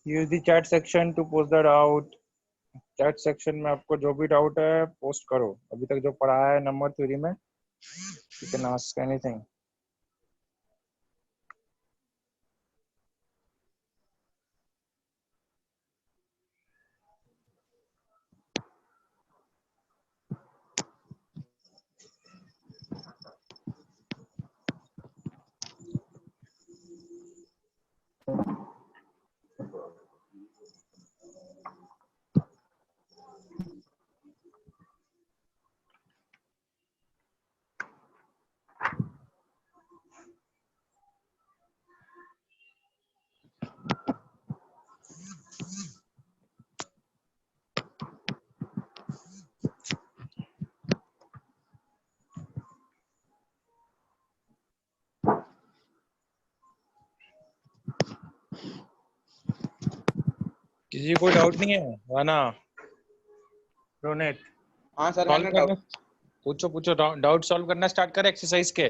Use the chat section two post the doubt. Chat section में आपको जो भी डाउट है पोस्ट करो। अभी तक जो पढ़ाया है नंबर थ्योरी में, यू कैन आस्क एनीथिंग। किसी को डाउट नहीं है? राना, रोनित, हाँ सर, सॉल्व मैंने करना। डाउट। पूछो डाउट सॉल्व करना स्टार्ट कर एक्सरसाइज के।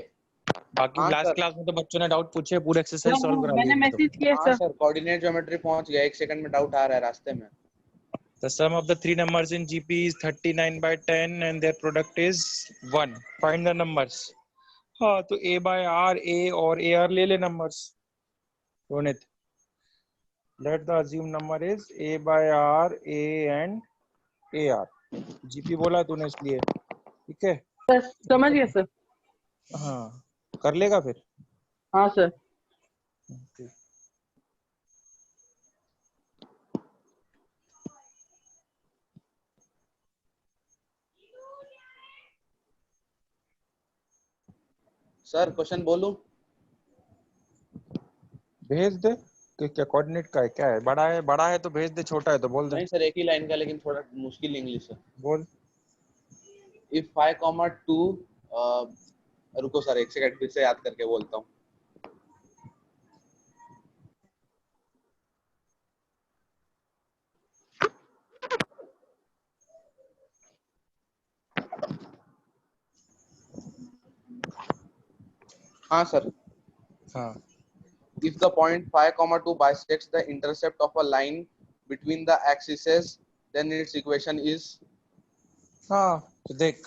बाकी हाँ लास्ट सर। क्लास में तो बच्चों ने डाउट पूछे, पूरे एक्सरसाइज सॉल्व करा मैंने लिए थे। मैसेज किया हाँ सर। सर, कोऑर्डिनेट ज्योमेट्री पहुंच गया, 1 सेकंड में डाउट आ रहा है रास्ते में। The sum of the three numbers in GP is 39/10 and their product is 1. Find the numbers. हाँ तो A by R, A और AR ले ले numbers। Ronit, let the assumed number is A by R, A and AR। GP बोला तूने इसलिए, ठीक है? सर समझ गया सर। हाँ, कर लेगा फिर। हाँ सर। सर क्वेश्चन बोलूं? भेज दे कि क्या कोऑर्डिनेट का है, क्या है, बड़ा है तो भेज दे, छोटा है तो बोल दे। नहीं सर, एक ही लाइन का, लेकिन थोड़ा मुश्किल इंग्लिश है। बोल। इफ 5, 2 रुको सर, 1 सेकंड फिर से याद करके बोलता हूँ। हाँ सर। हाँ, If the point 5, 2 bisects the intercept of a line between the axes, then its equation is। हाँ तो देख,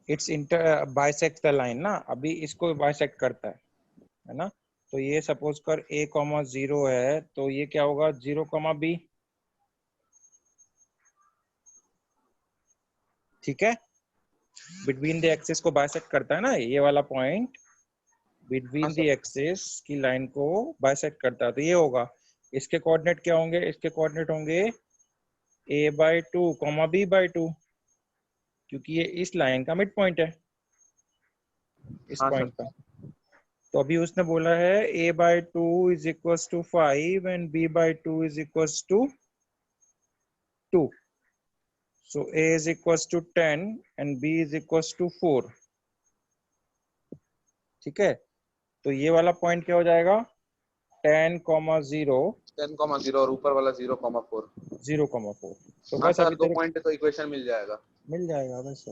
it's inter bisect the line ना, अभी इसको बाइसेक्ट करता है ना। तो ये सपोज कर A,0 है, तो ये क्या होगा 0,B। ठीक है, बिटवीन द एक्सिस को बाइसेक्ट करता है ना ये वाला पॉइंट, बिटवीन द एक्सिस की लाइन को बाइसेक्ट करता है, तो ये होगा। इसके कोऑर्डिनेट क्या होंगे? इसके कोऑर्डिनेट होंगे A/2, B/2, क्योंकि ये इस लाइन का मिड पॉइंट है, इस हाँ पॉइंट सर। का। तो अभी उसने बोला है A/2 is equals to 5 and B/2 is equals to 2। So A is equals to 10 and B is equals to 4। ठीक है, तो ये वाला पॉइंट क्या हो जाएगा? 10,0 10,0 और ऊपर वाला 0,4। 0,4। तो हाँ बस सर, अभी 2 तेरे पॉइंट तो इक्वेशन मिल जाएगा। मिल जाएगा बस।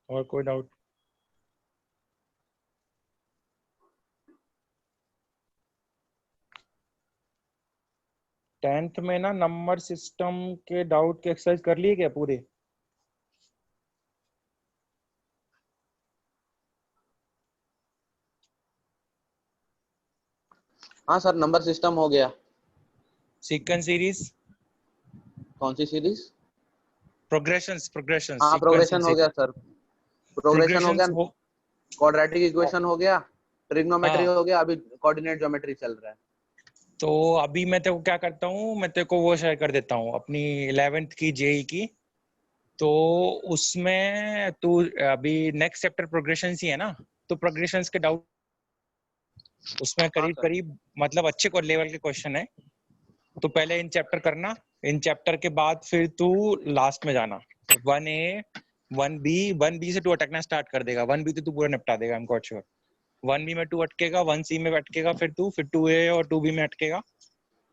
और कोई डाउट? टेंथ में ना नंबर सिस्टम के डाउट के एक्सरसाइज कर लिए क्या पूरे? हाँ सर, नंबर सिस्टम हो गया। Sequence series? कौन सी सीरीज? प्रोग्रेशंस हाँ, प्रोग्रेशन हो गया सर। प्रोग्रेशन हो गया, प्रोग्रेशंस हो। क्वाड्रेटिक इक्वेशन हो गया, ट्रिग्नोमेट्री हाँ, हो गया, अभी कोऑर्डिनेट ज्योमेट्री चल रहा है। तो अभी मैं तेरे को क्या करता हूँ, मैं तेरे को वो शेयर कर देता हूँ अपनी 11th की जेई की। तो उसमें तू अभी नेक्स्ट चैप्टर प्रोग्रेशंस ही है ना, तो प्रोग्रेशंस के डाउट उसमें हाँ करीब सर। करीब मतलब अच्छे को लेवल के क्वेश्चन है। तो पहले इन चैप्टर करना, इन चैप्टर के बाद फिर तू लास्ट में जाना 1A 1B से तू अटकना स्टार्ट कर देगा। 1B तो तू पूरा निपटा देगा, I am got sure. 1B में तू अटकेगा, 1C में अटकेगा, फिर 2A और 2B में अटकेगा,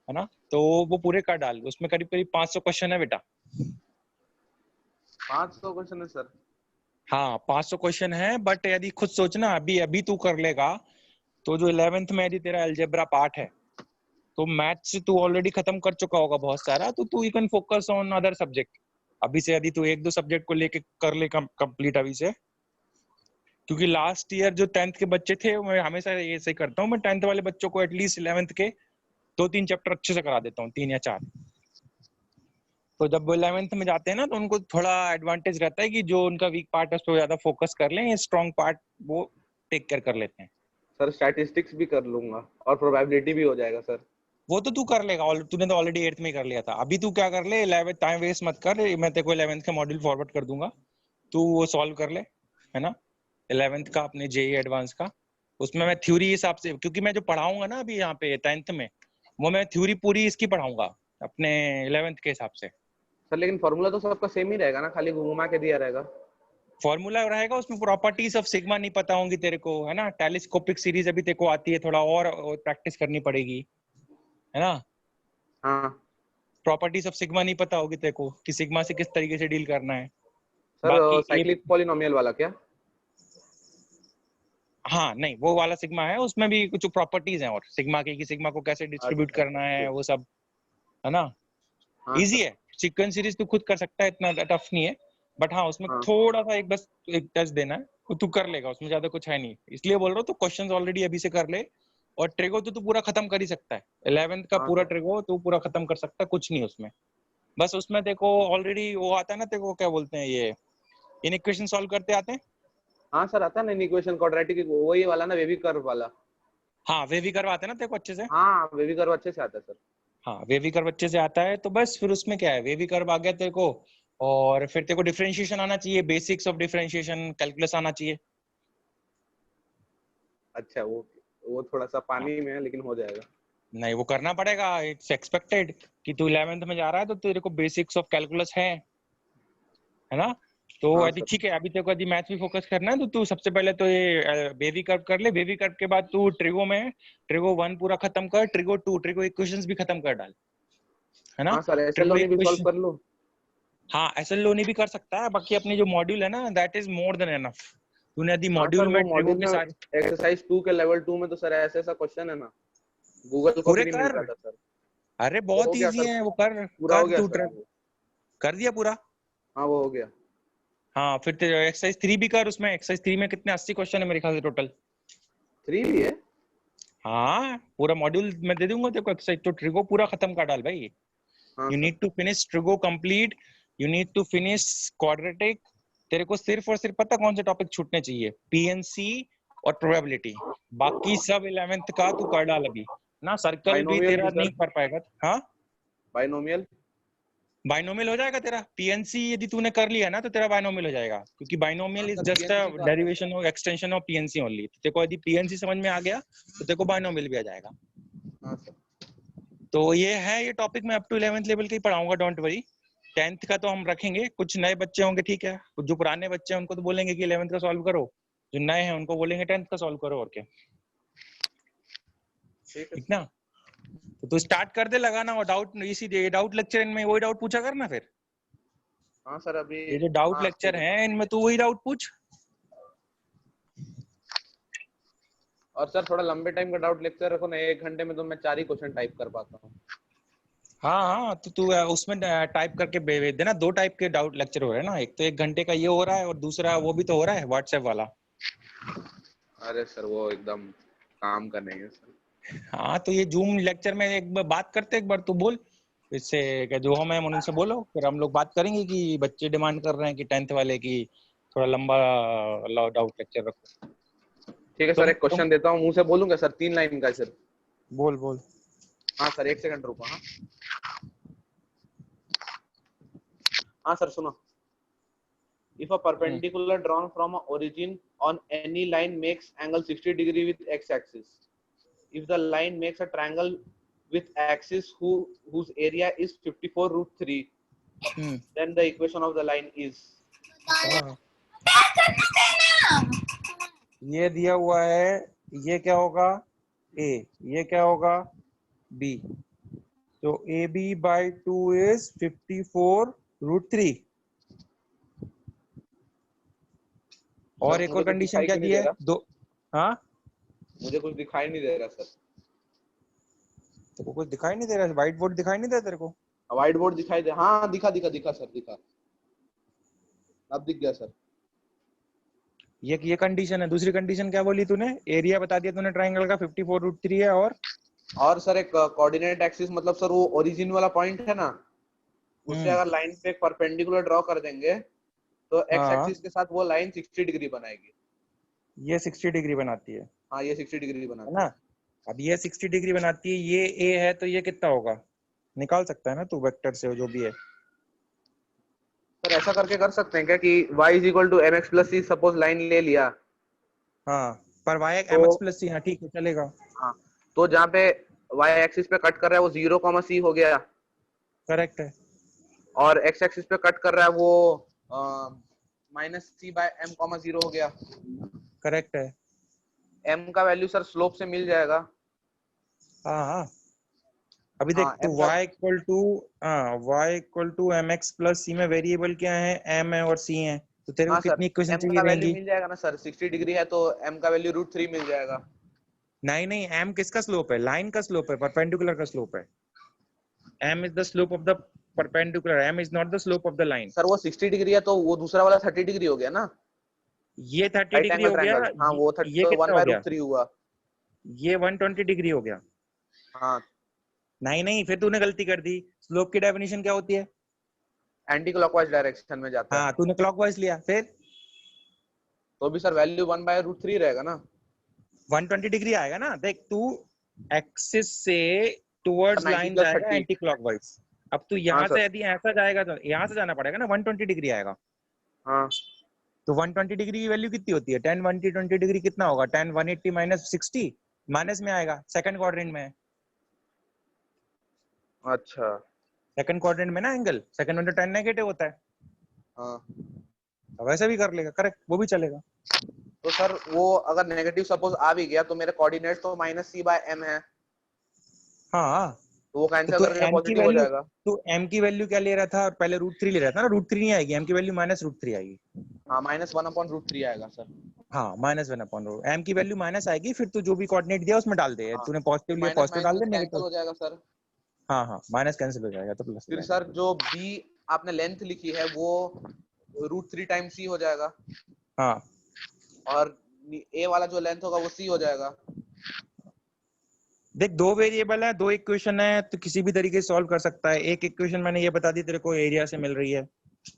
है ना। तो वो पूरे कर डाल, उसमें करीब करीब 500 क्वेश्चन है बेटा। 500 क्वेश्चन है सर? हाँ 500 क्वेश्चन है, बट यदि खुद सोचना अभी अभी तू कर लेगा तो जो 11th में यदि तेरा अलजेब्रा पार्ट है तो मैथ्स तू ऑलरेडी खत्म कर चुका होगा बहुत सारा, तो तू you can focus on other subject. अभी से यदि तू एक दो सब्जेक्ट को लेके कर ले कंप्लीट अभी से, क्योंकि लास्ट ईयर जो 10th के बच्चे थे, मैं हमेशा ये सही करता हूँ, मैं 10th वाले बच्चों को एटलीस्ट 11th के 2-3 चैप्टर अच्छे से करा देता हूँ, 3 या 4। तो जब वो 11th में जाते हैं ना तो उनको थोड़ा एडवांटेज रहता है कि जो उनका वीक पार्ट है उस पर ज्यादा फोकस कर लें, स्ट्रॉन्ग पार्ट वो टेक केयर कर लेते हैं। सर स्टैटिस्टिक्स भी कर लूंगा और प्रोबेबिलिटी भी हो जाएगा सर। वो तो तू कर लेगा, तूने तो ऑलरेडी 8th में ही कर लिया था। अभी तू क्या कर ले, 11th टाइम वेस्ट मत कर, मैं तेरे को 11th का मॉड्यूल फॉरवर्ड कर दूंगा, तू वो सॉल्व कर ले, है ना। 11th का अपने जेई एडवांस का, उसमें मैं थ्योरी हिसाब से, क्योंकि मैं जो पढ़ाऊंगा ना अभी यहाँ पे 10th में, वो मैं थ्योरी पूरी इसकी पढ़ाऊंगा अपने 11th के हिसाब से। सर लेकिन फॉर्मूला तो सबका सेम ही रहेगा ना, खाली घुमा के दिया रहेगा। फॉर्मूला रहेगा, उसमें प्रॉपर्टीज ऑफ सिग्मा नहीं पता होंगी तेरे को, है ना। टेलीस्कोपिक सीरीज अभी तेरे को आती है, थोड़ा और प्रैक्टिस करनी पड़ेगी, है ना। हाँ प्रॉपर्टीज ऑफ सिग्मा नहीं पता होगी तेरे को कि सिग्मा से किस तरीके से डील करना है। सर बाकी साइक्लिक पॉलिनोमियल वाला क्या? हाँ नहीं, वो वाला सिग्मा है, उसमें भी कुछ प्रॉपर्टीज हैं और सिग्मा की, कि सिग्मा को कैसे डिस्ट्रीब्यूट अच्छा करना है, ठीक। वो सब, है ना। हाँ इजी सर। है, सीक्वेंस सीरीज तू खुद कर सकता है, इतना टफ नहीं है। बट हाँ उसमें हाँ थोड़ा सा एक बस एक टच देना है, वो तू कर लेगा, उसमें ज्यादा कुछ है नहीं, इसलिए बोल रहा हूँ तो क्वेश्चंस ऑलरेडी अभी से कर ले। और ट्रिगो तो तू पूरा खत्म कर ही सकता है, 11th का हाँ पूरा सर। ट्रिगो तू पूरा खत्म कर सकता है, कुछ नहीं उसमें। बस उसमें देखो ऑलरेडी वो आता है ना, देखो क्या बोलते हैं, ये इनइक्वेशन सॉल्व करते आते हैं। हाँ सर आता है ना इक्वेशन, क्वाड्रेटिक वही वाला ना, वेवी कर्व वाला। हाँ वे भी करवाते हैं ना तेरे को अच्छे से। हाँ वेवी कर्व अच्छे से आता है सर। हाँ वेवी कर्व अच्छे से आता है, तो बस फिर उसमें क्या है, वेवी कर्व आ गया तेरे को, और फिर तेरे को डिफरेंशिएशन आना चाहिए, बेसिक्स ऑफ डिफरेंशिएशन कैलकुलस आना चाहिए। अच्छा वो थोड़ा सा हाँ पानी में है लेकिन हो जाएगा। नहीं, वो करना पड़ेगा, इट्स एक्सपेक्टेड कि तू 11th में जा रहा है तो तेरे को बेसिक्स ऑफ कैलकुलस है ना। तो हाँ यदि सर। ठीक है, अभी तेरे को यदि मैथ्स भी फोकस करना है तो तू सबसे पहले तो ये बेबी कर्व कर ले, बेबी कर्व के बाद तू ट्रिगो में ट्रिगो 1 पूरा खत्म कर, ट्रिगो 2 ट्रिगो इक्वेशंस भी खत्म कर डाल, है ना। हाँ सर ऐसे ट्रिगो लोनी भी सॉल्व इक्वेशन, कर लो। हाँ एसएल लोनी भी कर सकता है, बाकी अपनी जो मॉड्यूल है ना that is more than enough. तूने यदि हाँ सर मॉड्यूल वो में ट्रिगो मॉड्यूल के में सारे एक्सरसाइज 2 के लेवल 2 में तो सर ऐसे ऐसा क्वेश्चन है ना, गूगल को भी पूरे नहीं मिल कर, रहा था सर। अरे वो हो बहुत गया इजी सर, है वो, कर पूरा हो कर गया तू सर ट्रिग वो। कर दिया पूरा। हाँ वो हो गया। हाँ फिर तेरे एक्सरसाइज 3 भी कर, उसमें एक्सरसाइज 3 में कितने 80 क्वेश्चन है मेरे ख्याल से टोटल। 3 भी है? हाँ पूरा मॉड्यूल मैं दे दूंगा तेरे को एक्सरसाइज, तो ट्रिगो पूरा खत्म कर डाल भाई। हाँ you sir. Need to finish trigo complete, you need to finish quadratic. तेरे को सिर्फ और सिर्फ पता कौन से टॉपिक छूटने चाहिए, पीएनसी और प्रोबेबिलिटी। बाकी सब 11th का तू कर डाल अभी ना, सर्कल भी बाइनोमियल तेरा भी नहीं सर? कर पाएगा। हाँ बाइनोमियल? बाइनोमियल हो जाएगा तेरा, पीएनसी यदि तूने कर लिया ना तो तेरा बाइनोमियल हो जाएगा, क्योंकि हाँ binomial is sir just a PNC का आता है सर। डेरिवेशन और एक्सटेंशन ऑफ पीएनसी ओनली। तेरे को यदि पीएनसी समझ में आ गया तो तेरे को बाइनोमियल भी आ जाएगा। हाँ सर। तो ये है, ये टॉपिक मैं अप टू 11th लेवल के ही पढ़ाऊंगा, डोंट वरी। 10th का तो हम रखेंगे, कुछ नए बच्चे होंगे ठीक है, कुछ जो पुराने बच्चे हैं उनको तो बोलेंगे कि 11th का सॉल्व करो, जो नए हैं उनको बोलेंगे 10th का सॉल्व करो, और क्या। ठीक है ठीक सर। ना। तो तू स्टार्ट कर दे लगाना, और डाउट इसी डाउट लेक्चर में वही डाउट पूछा करना फिर। हाँ सर अभी। ये जो डाउट हाँ ठीक लेक्चर है सर। है इनमें तू वही डाउट पूछ। और सर थोड़ा लंबे टाइम का डाउट लेक्चर रखो ना, 1 घंटे में तो मैं 4 ही क्वेश्चन टाइप कर पाता हूँ। हाँ हाँ तो तू उसमें टाइप करके भेज देना, 2 टाइप के डाउट लेक्चर हो रहे हैं ना, एक तो 1 घंटे का ये हो रहा है और दूसरा वो भी तो हो रहा है व्हाट्सएप वाला। अरे सर वो एकदम काम का नहीं है सर। हाँ तो ये जूम लेक्चर में एक बार बात करते, एक बार तू बोल इससे, क्या जो हम हैं उनसे बोलो, फिर हम लोग बात करेंगे कि बच्चे डिमांड कर रहे हैं कि 10th वाले की थोड़ा लंबा डाउट लेक्चर रखो। ठीक है सर, एक तुम क्वेश्चन देता हूँ, मुंह से बोलूंगा सर, 3 लाइन का है सर। बोल बोल। हाँ सर 1 सेकंड रुको। हाँ हाँ सर सुनो। If a perpendicular drawn from a origin on any line makes angle 60 degree with x-axis, if the line makes a triangle with axis whose area is 54 root 3, then the equation of the line is. हाँ, ये दिया हुआ है, ये क्या होगा a, ये क्या होगा b, तो ab by 2 is 54 root 3। और सर एक मुझे और कुछ कंडीशन दिखाई क्या क्यों नहीं दी दे है, रहा? दो, हाँ मुझे कुछ दिखाई नहीं दे रहा सर। तेरे को कुछ दिखाई नहीं दे रहा है? व्हाइट बोर्ड दिखाई नहीं दे रहा तेरे को? व्हाइट बोर्ड दिखाई दे, हाँ दिखा दिखा दिखा सर, दिखा, अब दिख गया सर। ये कंडीशन है। दूसरी कंडीशन क्या बोली तूने? एरिया बता दिया तूने ट्राइंगल का 54 रूट 3 है। और सर एक कोऑर्डिनेट एक्सिस, मतलब सर वो ओरिजिन वाला पॉइंट है ना, उससे अगर लाइन पे एक परपेंडिकुलर ड्रॉ कर देंगे तो एक्स हाँ, एक्सिस के साथ वो लाइन 60 डिग्री बनाएगी। ये 60 डिग्री बनाती है हाँ ये 60 डिग्री बनाती ना? है। अब ये 60 डिग्री बनाती है, ये ए है, तो ये कितना होगा निकाल सकता है ना तू वेक्टर से जो भी है। सर ऐसा करके कर सकते हैं क्या कि y is equal to mx plus c, suppose line ले लिया हाँ, पर वाई तो, एम एक्स प्लस सी, हाँ ठीक है चलेगा। हाँ तो जहाँ पे y एक्सिस पे कट कर रहा है वो 0, c हो गया, करेक्ट है, और x एक्सिस पे कट कर रहा है वो -c/m, 0 हो गया। करेक्ट है। m का वैल्यू सर स्लोप से मिल जाएगा। हाँ हाँ, अभी देख हाँ तू m का, y equal to m x plus c में वेरिएबल क्या है, m है और c है, तो तेरे को हाँ सर कितनी इक्वेशन m चाहिए का वैल्यू रहेंगी? मिल जाएगा ना सर, 60 डिग्री है तो m का वैल्यू √3 मिल जाएगा। नहीं नहीं, m किसका स्लोप है? लाइन का स्लोप है, परपेंडिकुलर का स्लोप है। m is the slope of the perpendicular, m is not the slope of the line। Sir वो 60 डिग्री है तो वो दूसरा वाला 30 डिग्री हो गया ना, ये 30 राइट डिग्री एंगल हो गया, ट्रायंगल। हाँ वो 30 ये तो कितना 1 हो बाय गया? √3 हुआ। ये 120 डिग्री हो गया। हाँ नहीं नहीं, फिर तूने गलती कर दी। स्लोप की डेफिनेशन क्या होती है? एंटी क्लॉकवाइज डायरेक्शन में जाता है, हाँ, तूने क्लॉकवाइज लिया, फिर तो भी सर वैल्यू 1 बाय √3 रहेगा ना। 120 डिग्री आएगा ना। देख तू एक्सिस से सर टुवर्ड्स 90 लाइन प्लस जाएगा 30। Anti clockwise. अब तू हाँ यहाँ सर। से यदि ऐसा जाएगा तो यहाँ से जाना पड़ेगा ना, 120 डिग्री आएगा। हाँ तो 120 डिग्री की वैल्यू कितनी होती है? 10 120 डिग्री कितना होगा? 10 180 माइनस 60, माइनस में आएगा, सेकंड क्वाड्रेंट में है। अच्छा। सेकंड क्वाड्रेंट में ना एंगल, सेकंड में तो 10 नेगेटिव होता है, हाँ तो वैसे भी कर लेगा, करेक्ट, वो भी चलेगा। तो सर वो अगर नेगेटिव सपोज आ भी गया तो मेरे कोऑर्डिनेट तो -c/m है, हाँ, तो वो तो कैंसिल तू करके m की पॉजिटिव हो वैल्यू, जाएगा। तू m की वैल्यू क्या ले रहा था? पहले √3 ले रहा था ना, √3 नहीं आएगी, m की वैल्यू -√3 आएगी। हाँ -1/√3 आएगा सर। हाँ, -1/√, m की वैल्यू माइनस आएगी, फिर तू जो भी कोऑर्डिनेट दिया उसमें डाल दे। हाँ तूने पॉजिटिव लिया, माइनस पॉजिटिव माइनस डाल में दे, कैंसिल नेगेटिव। हो जाएगा सर। हाँ हाँ, माइनस कैंसिल हो जाएगा तो प्लस हो फिर जाएगा। सर जो b आपने लेंथ लिखी है वो √3 टाइम्स c हो जाएगा, हाँ, और a वाला जो लेंथ होगा वो c हो जाएगा। देख दो वेरिएबल है, दो इक्वेशन है, तो किसी भी तरीके से सॉल्व कर सकता है। एक इक्वेशन मैंने ये बता दी तेरे को, एरिया से मिल रही है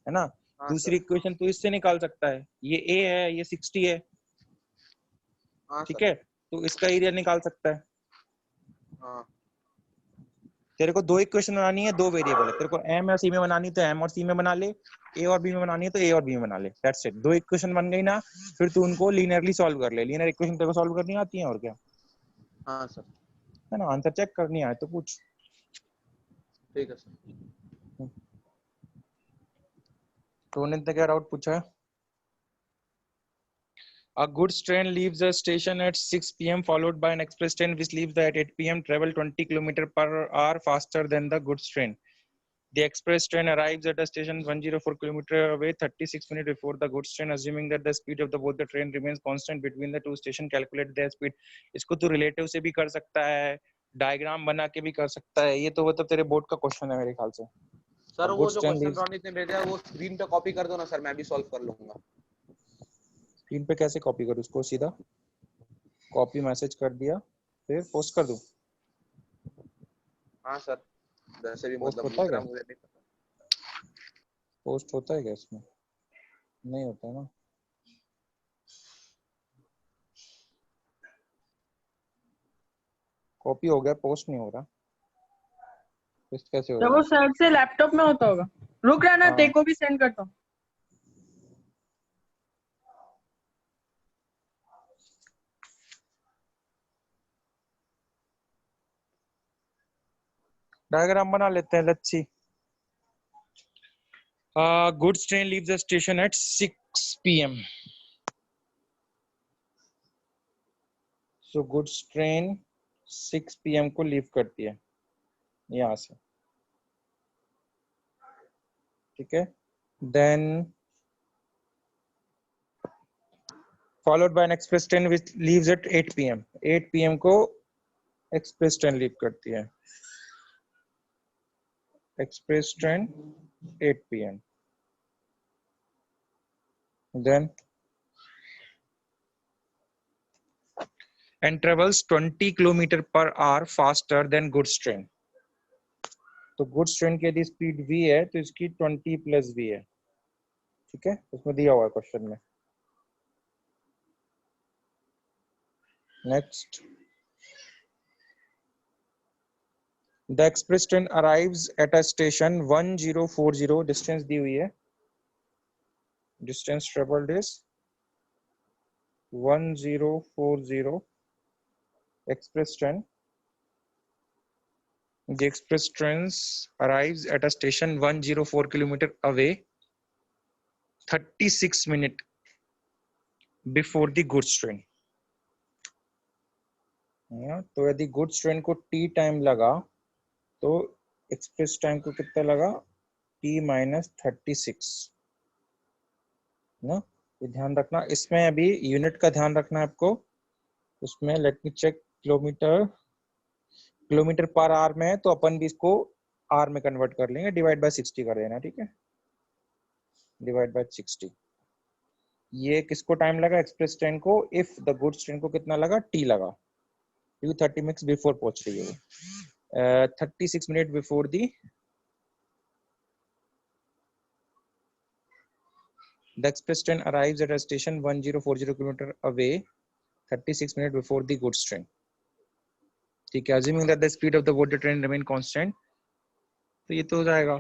ना? हाँ दूसरी सर। इक्वेशन तू इससे निकाल सकता है, ये a है, ये 60 है, हाँ ठीक सर। है, तो इसका एरिया निकाल सकता है। हाँ तेरे को दो इक्वेशन बनानी है, दो वेरिएबल है, तेरे को m और c में बनानी तो m और c में बना ले, a और b में बनानी है तो a और b में बना ले, दैट्स इट। दो इक्वेशन बन गई ना, फिर तू उनको लीनियरली सॉल्व कर ले। लीनियर इक्वेशन तेरे को सॉल्व करनी आती है और क्या, हाँ सर। है ना? आंसर चेक करनी आए तो पूछ। ठीक है सर। तो ने क्या डाउट पूछा है? A goods train leaves the station at 6 p.m. followed by an express train which leaves at 8 p.m. travel 20 km/h faster than the goods train. The express train arrives at the station 104 km away 36 minutes before the goods train. Assuming that the speed of both the train remains constant between the two stations, calculate their speed. इसको तू relative से भी कर सकता है, diagram बना के भी कर सकता है। ये तो मतलब तेरे बोर्ड का क्वेश्चन है मेरे ख्याल से। सर वो गुड्स जो ट्रेन क्वेश्चन लीव्स, रोनित ने भेजा है वो स्क्रीन पे कॉपी कर दो ना सर, मैं भी सॉल्व कर लूंगा। स्क्रीन पे कैसे कॉपी करूँ उसको? सीधा कॉपी मैसेज कर दिया, फिर पोस्ट कर दूं? हाँ सर, वैसे भी पोस्ट मतलब होता है इतना क्या? मुझे नहीं पता। पोस्ट होता है क्या इसमें? नहीं होता है ना। कॉपी हो गया, पोस्ट नहीं हो रहा, पोस्ट कैसे हो जब वो जाएगा? शायद से लैपटॉप में होता होगा। रुक रहा ना, हाँ, तेरे को भी सेंड करता हूँ। डायग्राम बना लेते हैं, let's see. Goods train leaves the station at 6 PM। So goods train 6 PM को लीव करती है यहाँ से, ठीक है। Then followed by an express train which leaves at 8 PM। 8 PM को एक्सप्रेस ट्रेन लीव करती है, express train 8 PM। Then and travels 20 km/h faster than goods train। तो गुड्स ट्रेन की यदि स्पीड v है तो इसकी 20 + v है, ठीक है, उसमें दिया हुआ है क्वेश्चन में। Next, the express train arrives at a station 1040, distance दी हुई है, डिस्टेंस ट्रेवल्ड इज 1040। एक्सप्रेस ट्रेन, the express trains arrives at a station 104 km away 36 minutes before the goods train। तो यदि गुड्स ट्रेन को t टाइम लगा तो एक्सप्रेस टाइम को कितना लगा, t - 36 ना। ये ध्यान रखना, इसमें अभी यूनिट का ध्यान रखना है आपको। उसमें लेट मी चेक, किलोमीटर/आवर में है तो अपन भी इसको आर में कन्वर्ट कर लेंगे, डिवाइड बाय 60 कर देना, ठीक है, डिवाइड बाय 60। ये किसको टाइम लगा, एक्सप्रेस ट्रेन को। इफ द गुड्स ट्रेन को कितना लगा, टी लगा, क्योंकि 30 मिनट्स बिफोर पहुंच रही है वो। 36 minute before the the express train arrives at a station 1040 km away 36 minute before the goods train, ठीक है। assuming that the speed of the water train remain constant, तो ये तो हो जाएगा,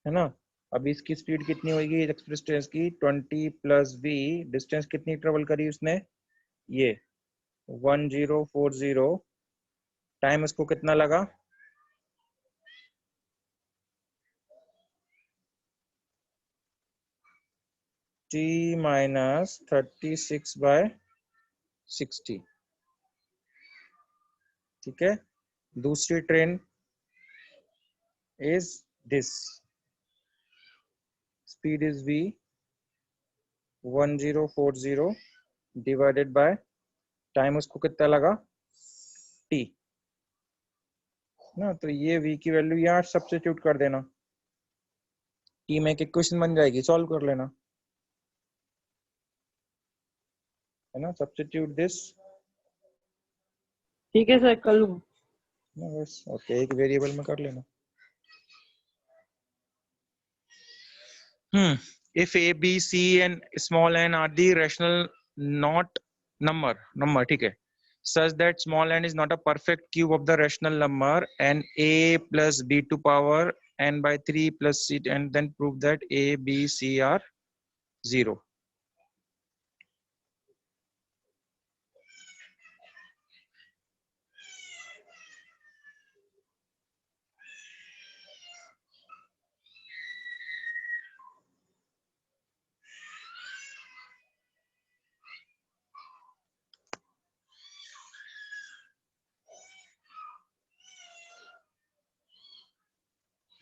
है ना। अभी इसकी स्पीड कितनी होगी एक्सप्रेस ट्रेन की, 20 + v। डिस्टेंस कितनी ट्रेवल करी उसने, ये 1040। टाइम उसको कितना लगा, t - 36/60, ठीक है। दूसरी train is this, speed is v 1040 divided by time उसको कितना लगा, t ना। तो ये v की वैल्यू यहाँ सब्स्टिट्यूट कर देना, t में एक इक्वेशन बन जाएगी, सॉल्व कर लेना, है ना। सब्स्टिट्यूट दिस, ठीक है सर, कर लूंगा। बस ओके, एक वेरिएबल में कर लेना। if a b c and small n are the rational not number, ठीक है, such that small n is not a perfect cube of the rational number and a plus b to power n/3 plus c, and then prove that a b c are 0।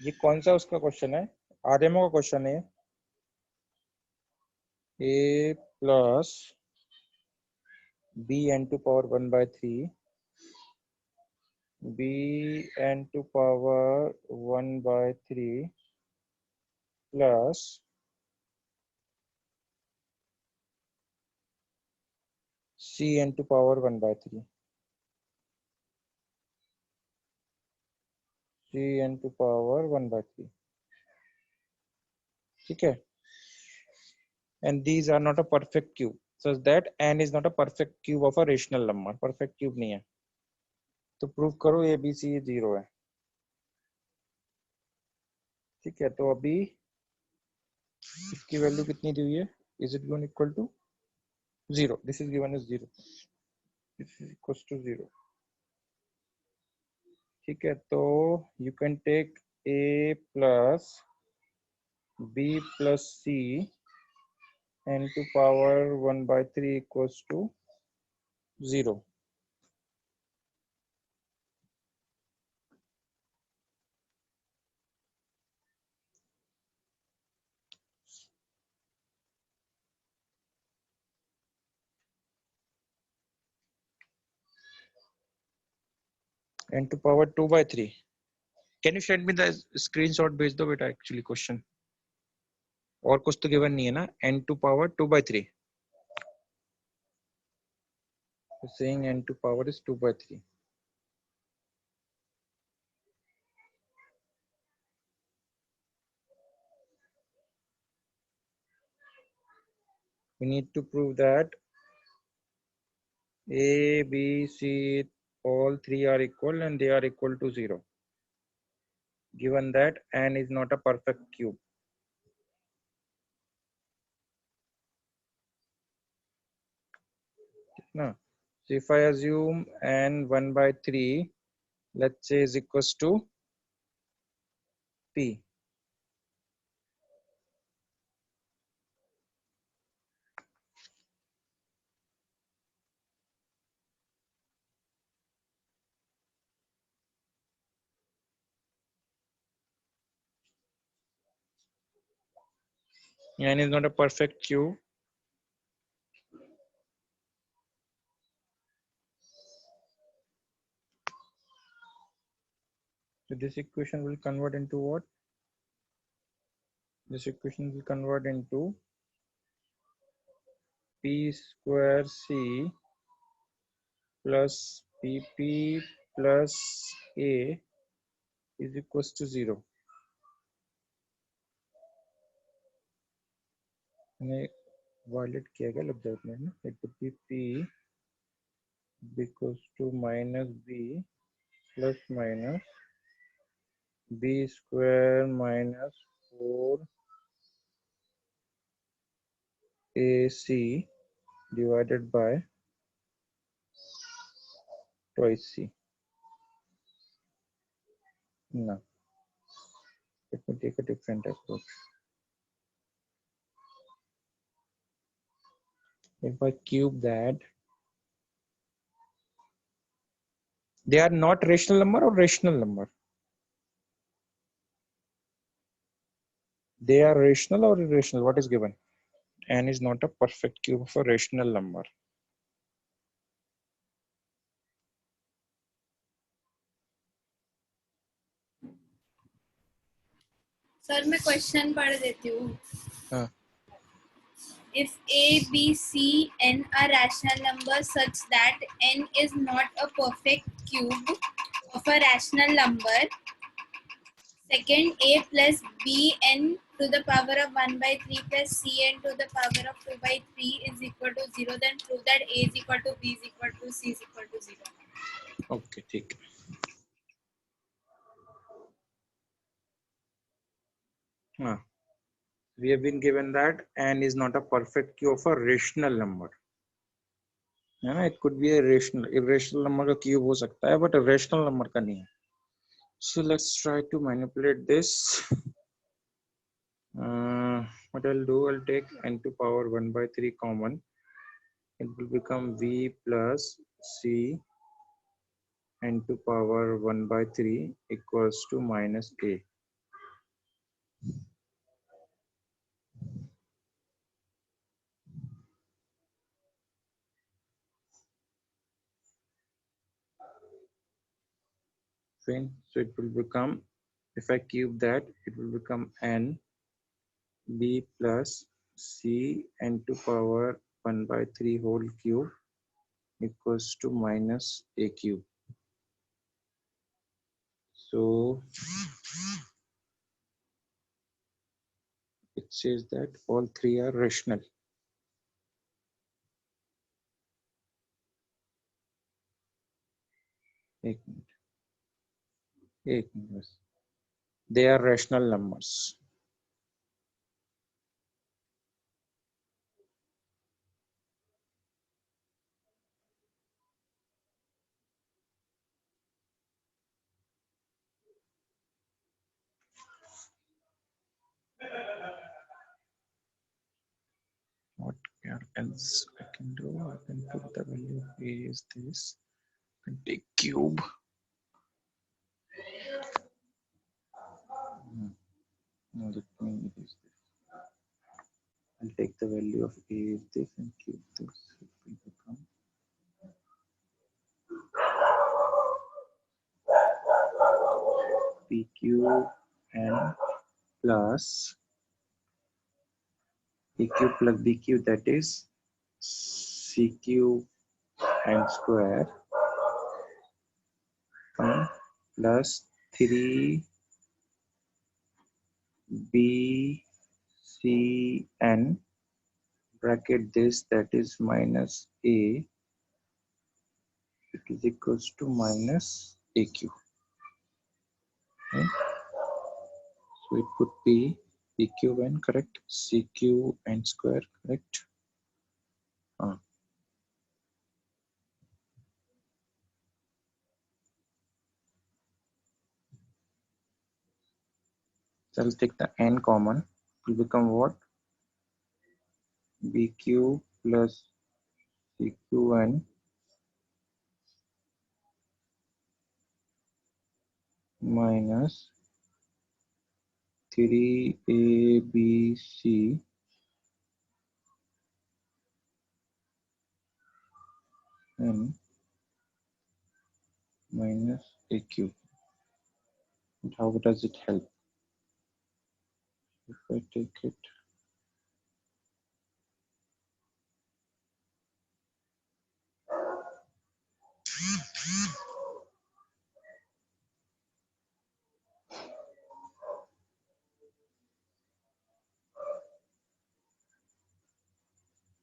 ये कौन सा उसका question है, RMO का question है। a plus b n to power 1/3 b n to power 1/3 plus c n to power 1/3 c n to power 1/3, ठीक है। and these are not a perfect cube such that n is not a perfect cube of a rational number, perfect cube नहीं है। तो prove करो A B C 0 है, ठीक है। तो अभी इसकी वैल्यू कितनी दी हुई है, is it given equal to 0, this is given is 0, this is equal to 0। ठीक है, तो you can take a plus b plus c n to power 1 by 3 equals to 0. n to power 2 by 3. Can you send me the screenshot? भेज दो बेटा actually question. और कुछ तो given नहीं है ना? n to power 2 by 3. Saying n to power is 2 by 3. We need to prove that a, b, c, all three are equal and they are equal to 0. Given that n is not a perfect cube. No. So if I assume n 1 by 3, let's say is equals to p. N is not a perfect cube. So this equation will convert into what? This equation will convert into p square c plus pp plus a is equals to 0. मैंने violate किया क्या लग जाए ना? It would be p equals to minus b plus minus b square minus 4ac divided by twice c. No, let me take a different approach. If I cube that, they are not rational number or rational number? They are rational or irrational? What is given? N is not a perfect cube of a rational number. Sir मैं question पढ़ देती हूँ. हाँ. If A, B, C, N are rational numbers such that N is not a perfect cube of a rational number, second, A plus B n to the power of 1 by 3 plus C n to the power of 2 by 3 is equal to 0, then prove that A is equal to B is equal to C is equal to 0. Okay, ठीक. हाँ. We have been given that N is not a perfect cube of a rational number. है ना? It could be a rational, irrational number का cube हो सकता है, but a rational number का नहीं है. So let's try to manipulate this. What I'll do, I'll take n to power 1 by 3 common. It will become v plus c n to power 1 by 3 equals to minus a. Fine. So it will become, if I cube that, it will become n b plus c n to power 1 by 3 whole cube equals to minus a cube. So it says that all three are rational. एक minute बस. They are rational numbers. else I can do, I can put the value of a is this, and take cube. Now let me erase this. I'll take the value of a is this and cube this. It will become p cube n plus p cube plus b cube, that is c cube n square plus 3 b c n bracket this, that is minus a, it is equals to minus aq. Okay. So it could be p cube n, correct, c cube n square, correct. So I'll take the n common, it will become what, b cube plus c cube n minus 3abc n minus aq. And how does it help? If I take it,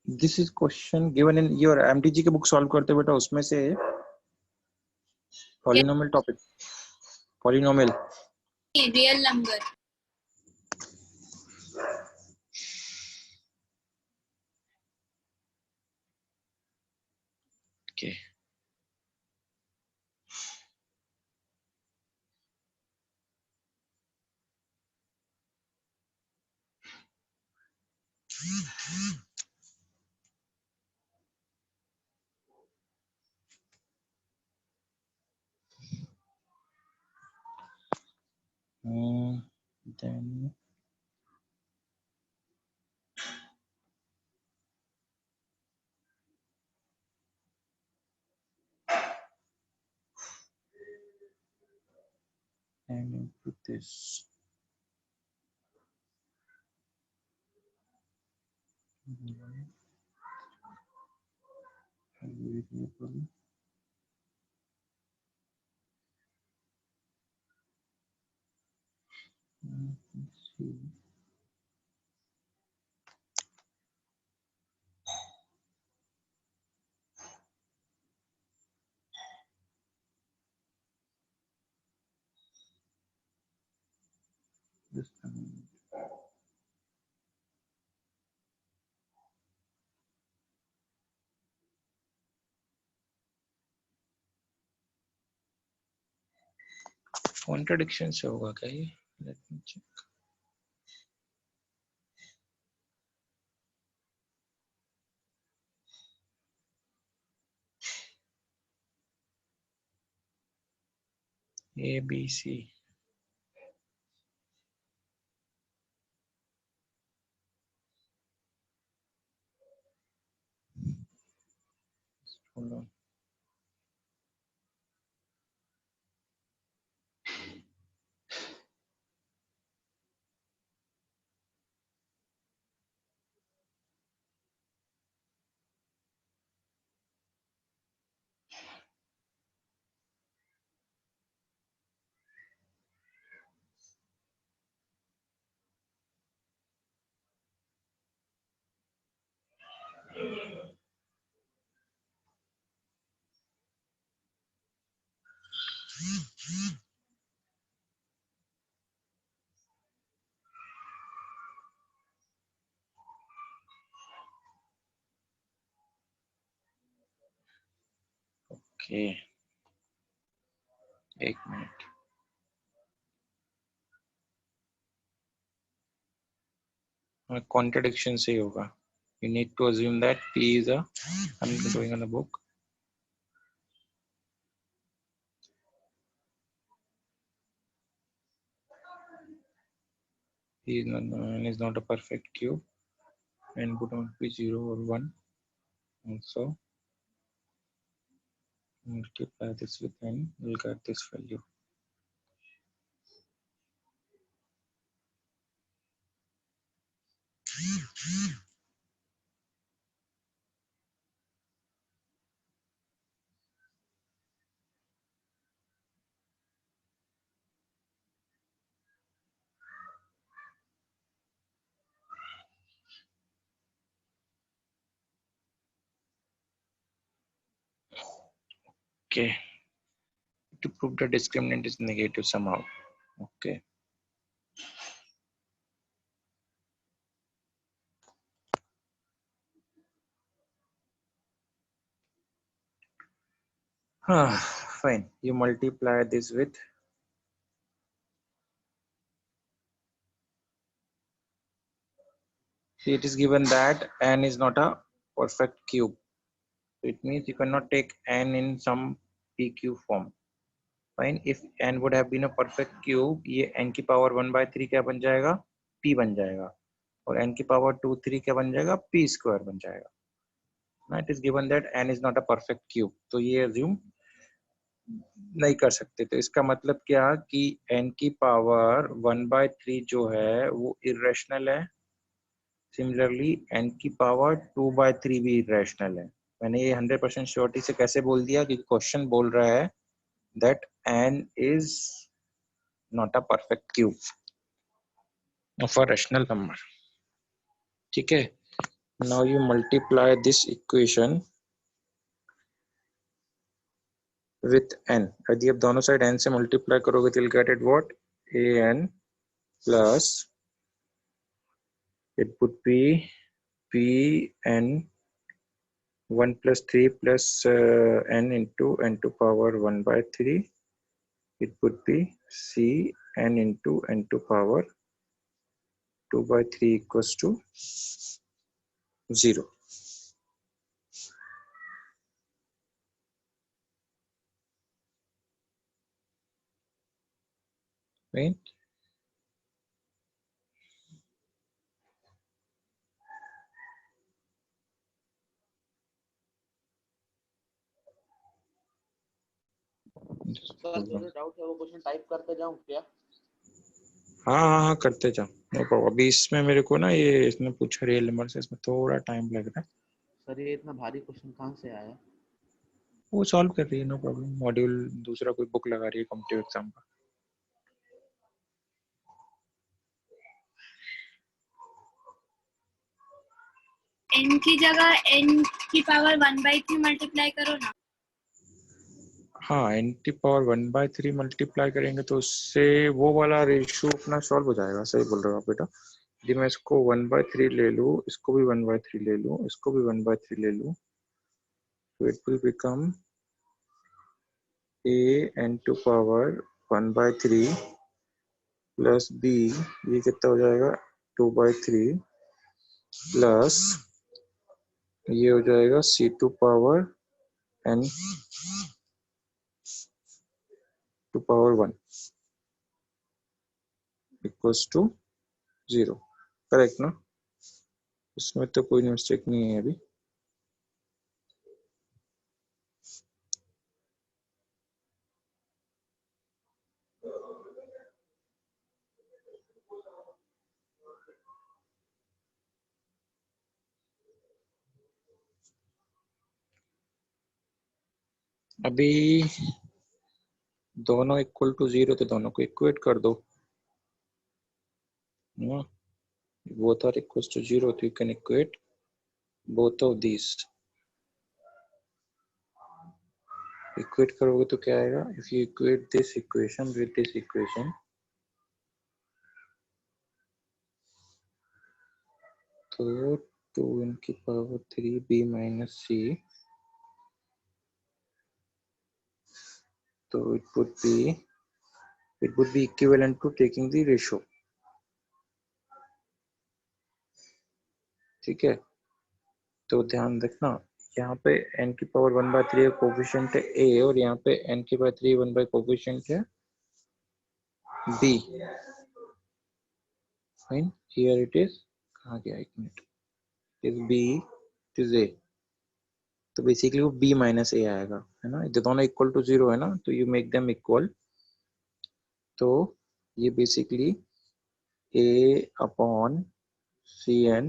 this is question given in your MTG के book solve करते बेटा, उसमें से polynomial topic, polynomial. Real number. Okay. Then and input this. Variable. Let's see. Just a minute. Contradiction से होगा क्या ये? Let me check. A B C. Hold on. Okay. एक मिनट. Contradiction से ही होगा. You need to assume that P is a, I'm doing on the book. P is not a perfect cube, and would not be 0 or 1. Also, multiply this with n, we'll get this value. Okay, to prove the discriminant is negative somehow. Okay. Fine. You multiply this with, see, it is given that n is not a perfect cube. It means you cannot take n in some pq form. Fine. If n would have been a perfect cube, ये n की power 1/3 क्या बन जाएगा? p बन जाएगा. और n की power 2/3 क्या बन जाएगा? p square बन जाएगा. Now it is given that n is not a perfect cube. तो ये assume नहीं कर सकते. तो इसका मतलब क्या कि n की पावर 1/3 जो है वो इरेशनल है. सिमिलरली n की पावर 2/3 भी इरेशनल है. मैंने ये 100% श्योरिटी से कैसे बोल दिया? क्योंकि क्वेश्चन बोल रहा है that n is not a perfect cube of a rational number. ठीक है. Now you multiply this equation with n. यदि आप दोनों साइड n से मल्टीप्लाई करोगे तो you'll get it what? an plus it would be pn 1 plus 3 plus n into n to power 1/3. It would be cn into n to power 2/3 equals to 0. Right? Sir जो doubt है वो question type करते जाऊं क्या? हाँ करते जाओ. No problem. अभी इसमें मेरे को ना ये इसने पूछा रियल नंबर से, इसमें थोड़ा टाइम लग रहा है. सर ये इतना भारी क्वेश्चन कहाँ से आया? वो सॉल्व कर रही है. No problem. मॉड्यूल दूसरा कोई बुक लगा रही है कॉम्पिटिटिव एग्जाम का. n की जगह n की पावर 1/3 मल्टीप्लाई करो ना. हाँ, n की पावर 1/3 मल्टीप्लाई करेंगे तो उससे वो वाला रेशियो अपना सॉल्व हो जाएगा. सही बोल रहे हो आप बेटा. यदि मैं इसको 1/3 ले लूँ, इसको भी 1/3 ले लूँ, इसको भी 1/3 ले लूँ, तो it will become a n to power 1/3 plus b, ये कितना हो जाएगा 2/3 प्लस ये हो जाएगा c to power n to power 1 equals to 0. Correct ना? इसमें तो कोई मिस्टेक नहीं है अभी. अभी दोनों इक्वल टू 0 तो दोनों को इक्वेट कर दो. Both are equals to 0, so you can equate both of these. Equate करोगे तो क्या आएगा? If you equate this equation with this equation, तो 2n की पावर 3 b minus c, तो it would be equivalent to taking the ratio. ठीक है. तो ध्यान रखना, यहाँ पे n की पावर 1/3 कोफिशिएंट है a और यहाँ पे n की पावर 3 1 कोफिशिएंट है b. Fine, here it is, कहाँ गया, एक minute, is b, it is a. तो बेसिकली वो b माइनस a आएगा, है ना, ये दोनों इक्वल टू 0 है ना, तो यू मेक देम इक्वल. तो ये basically a upon cn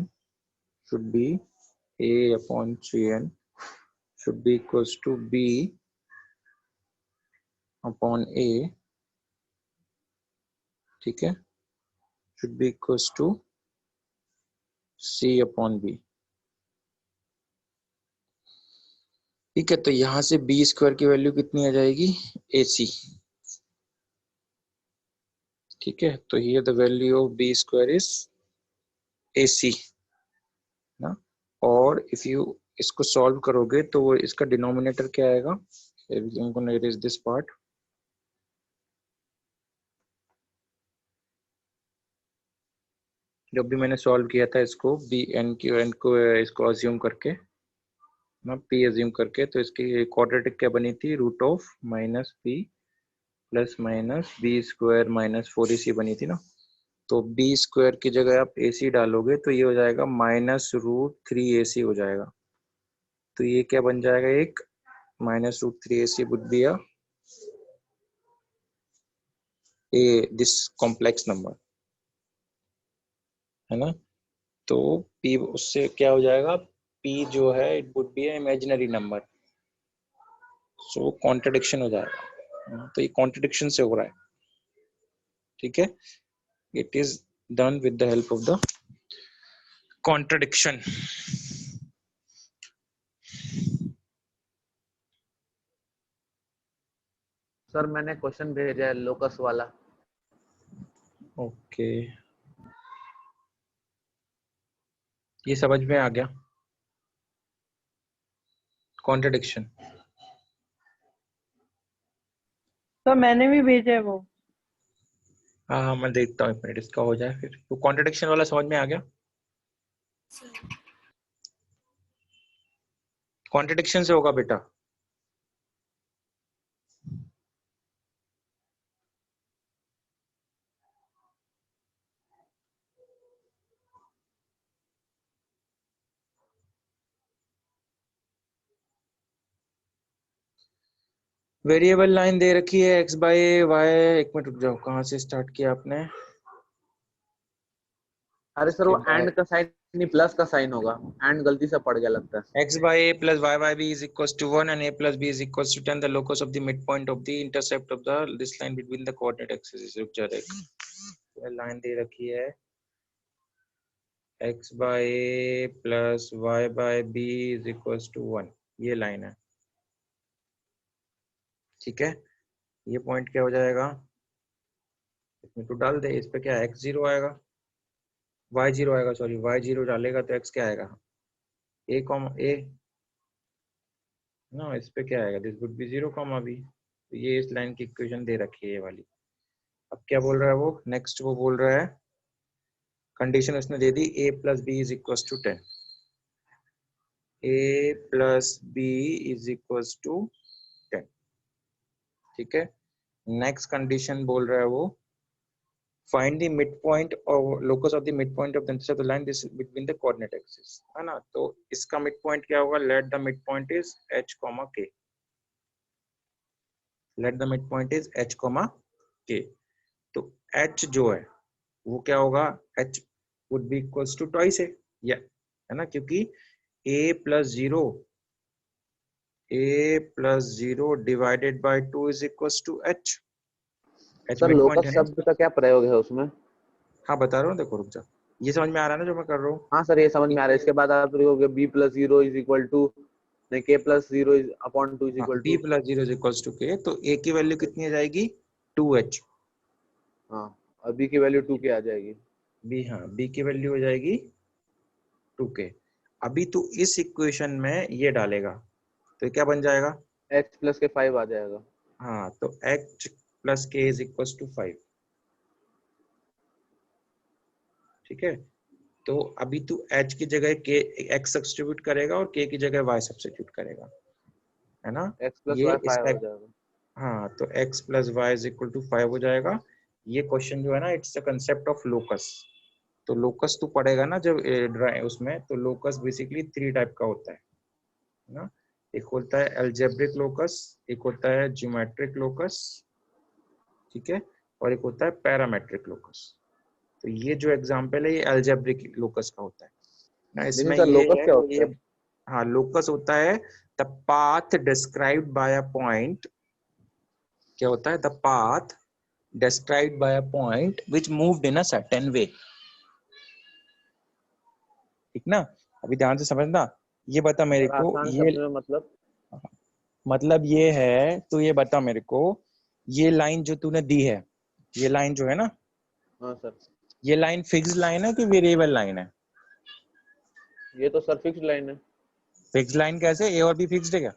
should be a upon cn should be equals to b upon a, ठीक है, should be equals to c upon b. ठीक है, तो यहां से b स्क्वायर की वैल्यू कितनी आ जाएगी, ac. ठीक है, तो here the value of b square is ac ना. और इफ यू इसको सॉल्व करोगे तो वो इसका डिनोमिनेटर क्या आएगा, दिस पार्ट, जब भी मैंने सॉल्व किया था इसको बी एन को इसको अज्यूम करके ना, पी अज्यूम करके, तो इसकी क्वाड्रेटिक क्या बनी थी, root of minus p plus minus b square minus 4ac बनी थी ना. तो बी स्क्वायर की जगह आप ac डालोगे तो ये हो जाएगा -√3ac हो जाएगा. तो ये क्या बन जाएगा, एक -√3ac would be A this complex number, है ना. तो p उससे क्या हो जाएगा, p जो है it would be imaginary number, so contradiction हो जाएगा. तो ये कॉन्ट्रडिक्शन से हो रहा है, ठीक है. It is done with the help of the contradiction. Sir मैंने क्वेश्चन भेजा है लोकस वाला. ओके, ये समझ में आ गया, कॉन्ट्रडिक्शन. तो मैंने भी भेजा है वो. हाँ हाँ, मैं देखता हूँ, एक मिनट इसका हो जाए फिर. तो कॉन्ट्रडिक्शन वाला समझ में आ गया, कॉन्ट्रडिक्शन से होगा बेटा. वेरिएबल लाइन दे रखी है x बाय वाई, एक मिनट रुक जाओ, कहाँ से स्टार्ट किया आपने. अरे सर वो एंड का साइन नहीं प्लस का साइन होगा, एंड गलती से पड़ गया लगता है. x by a plus y by b is equals to 1 and a plus b is equals to 10. The locus of the midpoint of the intercept of the this line between the coordinate axes. रुक जा देख, line दे रखी है x by a plus y by b is equals to 1, ये line है, ठीक है. ये पॉइंट क्या हो जाएगा, इसमें तो डाल दे, इस पे क्या x0 आएगा, y0 आएगा, सॉरी y0 डालेगा तो x क्या आएगा, a कॉमा a ना, इस पे क्या आएगा, this would be 0 comma b. तो ये इस लाइन की इक्वेशन दे रखी है ये वाली. अब क्या बोल रहा है वो, नेक्स्ट वो बोल रहा है, कंडीशन उसने दे दी a plus b is equal to 10, a plus b is equal to 10, ठीक है. नेक्स्ट कंडीशन बोल रहा है वो, फाइंड द मिड पॉइंट और locus of the mid point of the intercept line this between the coordinate axis, है ना. तो इसका मिड पॉइंट क्या होगा, let the mid point is h, k, let the mid point is h, k. तो h जो है वो क्या होगा, h would be equals to twice है, या है ना, क्योंकि a plus 0 divided by 2 is equals to h. h sir mid point locus है ना. शब्द का क्या प्रयोग है उसमें? हाँ बता रहा हूँ, देखो रुक जा, ये समझ में आ रहा है ना जो मैं कर रहा हूँ. हाँ सर ये समझ में आ रहा है. इसके बाद आप लिखोगे b प्लस 0 इज इक्वल टू नहीं k plus 0 is upon 2 is equal b to. Plus 0 is equals to k, तो a की वैल्यू कितनी आ जाएगी, 2h. हाँ और b की वैल्यू 2k आ जाएगी. b, हाँ b की वैल्यू हो जाएगी 2k. अभी तो इस इक्वेशन में ये डालेगा तो क्या बन जाएगा, h प्लस के 5 आ जाएगा. हाँ, तो h plus k is equals to 5, ठीक है. तो अभी तू h की जगह k x सब्स्टिट्यूट करेगा और k की जगह y सब्स्टिट्यूट करेगा, है ना? x प्लस ये वाई इस 5 हो टाइप, जाएगा। हाँ, तो x plus y is equal to 5 हो जाएगा। ये क्वेश्चन जो है ना, it's a concept of locus. तो लोकस तू पढ़ेगा ना जब उसमें, तो लोकस बेसिकली 3 टाइप का होता है ना? एक होता है एल्जेब्रिक लोकस, एक होता है ज्योमेट्रिक लोकस, ठीक है, और एक होता है पैरामेट्रिक लोकस। तो ये जो एग्जांपल है ये एल्जेब्रिक लोकस का होता है ना। लेकिन इसमें सर ये लोकस है, क्या होता ये, है? हाँ, लोकस होता है the path described bye a point. क्या होता है? The path described by a point which moved in a certain way। ठीक ना? अभी ध्यान से समझना। ये बता मेरे सर को, आसान ये शब्द में मतलब? मतलब ये है, तो ये बता मेरे को, ये लाइन जो तूने दी है, ये लाइन जो है ना, हाँ सर। ये लाइन फिक्स लाइन है कि वेरिएबल लाइन है? ये तो सर फिक्स्ड लाइन है। फिक्स लाइन कैसे? ए और बी फिक्स्ड है क्या?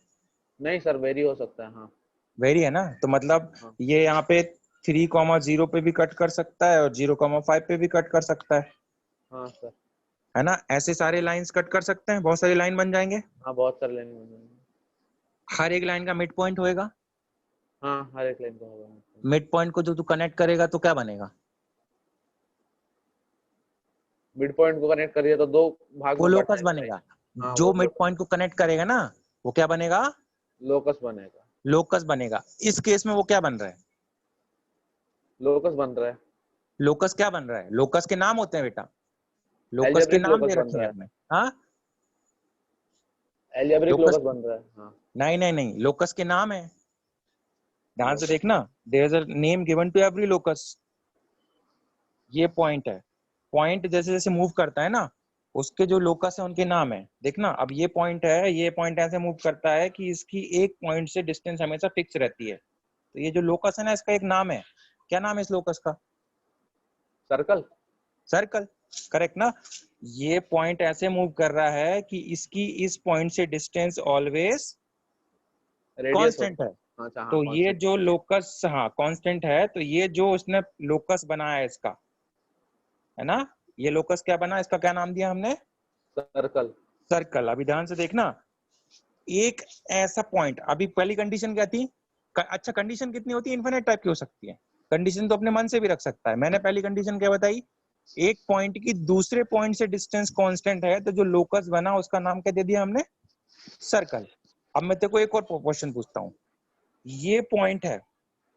नहीं सर, वेरी हो सकता है। हाँ वेरी है ना, तो मतलब हाँ ये यहाँ पे 3,0 पे भी कट कर सकता है और 0,5 पे भी कट कर सकता हाँ सर। है ना? ऐसे सारे लाइंस कट कर सकते हैं, बहुत सारी लाइन बन जाएंगे। हाँ बहुत सारे लाइन बन जाएंगे। हर एक लाइन का मिड पॉइंट होएगा। हाँ हर एक लाइन का होगा। मिड पॉइंट को जो तू कनेक्ट करेगा तो क्या बनेगा? मिड पॉइंट को कनेक्ट करिए तो दो भाग वो में कट लोकस जाएंगे लाइन। बनेगा। हाँ जो वो मिड पॉइंट को कनेक्ट करेगा ना, वो क्या बनेगा? लोकस बनेगा। लोकस बनेगा। इस केस में वो क्या बन रहा है? लोकस बन रहा है। लोकस क्या बन रहा है? लोकस के नाम होते हैं बेटा, लोकस के एल्जेब्रिक नाम लोकस दे बन रखे रहा हैं है। हमने। हाँ, एल्जेब्रिक लोकस, लोकस बन रहा है। हाँ नहीं नहीं नहीं, लोकस के नाम है, ध्यान से लोकस। देखना। There is a name given to every locus. ये पॉइंट है, पॉइंट जैसे जैसे मूव करता है ना, उसके जो लोकस है उनके नाम है। देखना, अब ये पॉइंट है, ये पॉइंट ऐसे मूव करता है कि इसकी एक पॉइंट से डिस्टेंस हमेशा फिक्स रहती है। तो ये जो लोकस है ना, इसका एक नाम है। क्या नाम है इस लोकस का? सर्कल। सर्कल। करेक्ट ना? ये पॉइंट ऐसे मूव कर रहा है कि इसकी इस पॉइंट से डिस्टेंस ऑलवेज रेडियस कांस्टेंट होता है। है। अच्छा हाँ तो ये कांस्टेंट। जो लोकस, हाँ, कांस्टेंट है, तो ये जो उसने लोकस बनाया है इसका, है ना, ये लोकस क्या बना, इसका क्या नाम दिया हमने? सर्कल। सर्कल। अभी ध्यान से देखना, एक ऐसा पॉइंट, अभी पहली कंडीशन क्या थी? अच्छा, कंडीशन कितनी होती है? इन्फिनिट टाइप की हो सकती है। कंडीशन तो अपने मन से भी रख सकता है। मैंने पहली कंडीशन क्या बताई? एक पॉइंट की दूसरे पॉइंट से डिस्टेंस कांस्टेंट है, तो जो लोकस बना उसका नाम क्या दे दिया हमने? सर्कल। अब मैं तेरे को एक और क्वेश्चन पूछता हूँ। ये पॉइंट है,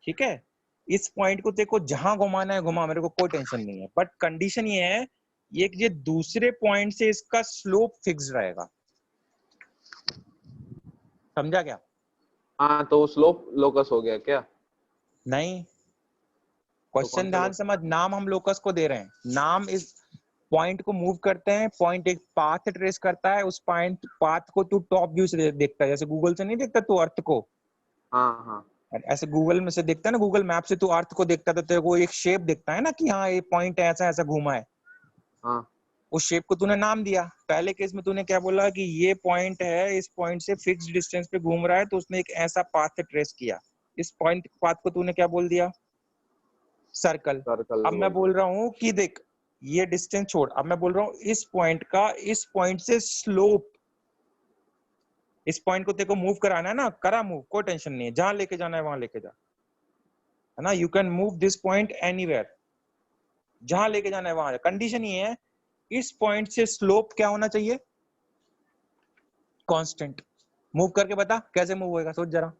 ठीक है, इस पॉइंट को तेरे को जहां घुमाना है घुमा, मेरे को कोई टेंशन नहीं है, बट कंडीशन ये है, ये दूसरे पॉइंट से इसका स्लोप फिक्स रहेगा। समझा क्या? हाँ तो स्लोप लोकस हो गया क्या? नहीं, तो कौन क्वेश्चन सा ध्यान लोकस? समझ। नाम हम लोकस को दे रहे हैं, नाम इस पॉइंट को मूव करते हैं, पॉइंट एक पाथ ट्रेस करता है, उस पॉइंट पाथ को तू टॉप व्यू से देखता है, जैसे गूगल से नहीं देखता तू अर्थ को, हाँ हाँ ऐसे गूगल में से देखता है ना, गूगल मैप से तू अर्थ को देखता है, तो तेरे को एक शेप दिखता है ना कि हाँ ये पॉइंट ऐसा ऐसा घूमा है। हाँ। उस शेप को तूने नाम दिया। पहले केस में तूने क्या बोला कि ये पॉइंट है, इस पॉइंट से फिक्स्ड डिस्टेंस पे घूम रहा है, तो उसने एक ऐसा पाथ ट्रेस किया। इस पॉइंट पाथ को तूने क्या बोल दिया? सर्कल। सर्कल अब मैं बोल बोल दिया। रहा हूँ कि देख, ये डिस्टेंस छोड़, अब मैं बोल रहा हूँ इस पॉइंट का इस पॉइंट से स्लोप, इस पॉइंट को तेरे को मूव कराना है ना, करा मूव, कोई टेंशन नहीं है, जहां लेके जाना है वहां लेके जा, है ना। You can move this point anywhere, जहां लेके जाना है वहां। कंडीशन ये है, इस पॉइंट से स्लोप क्या होना चाहिए? कांस्टेंट। मूव करके बता कैसे मूव होएगा, सोच जरा।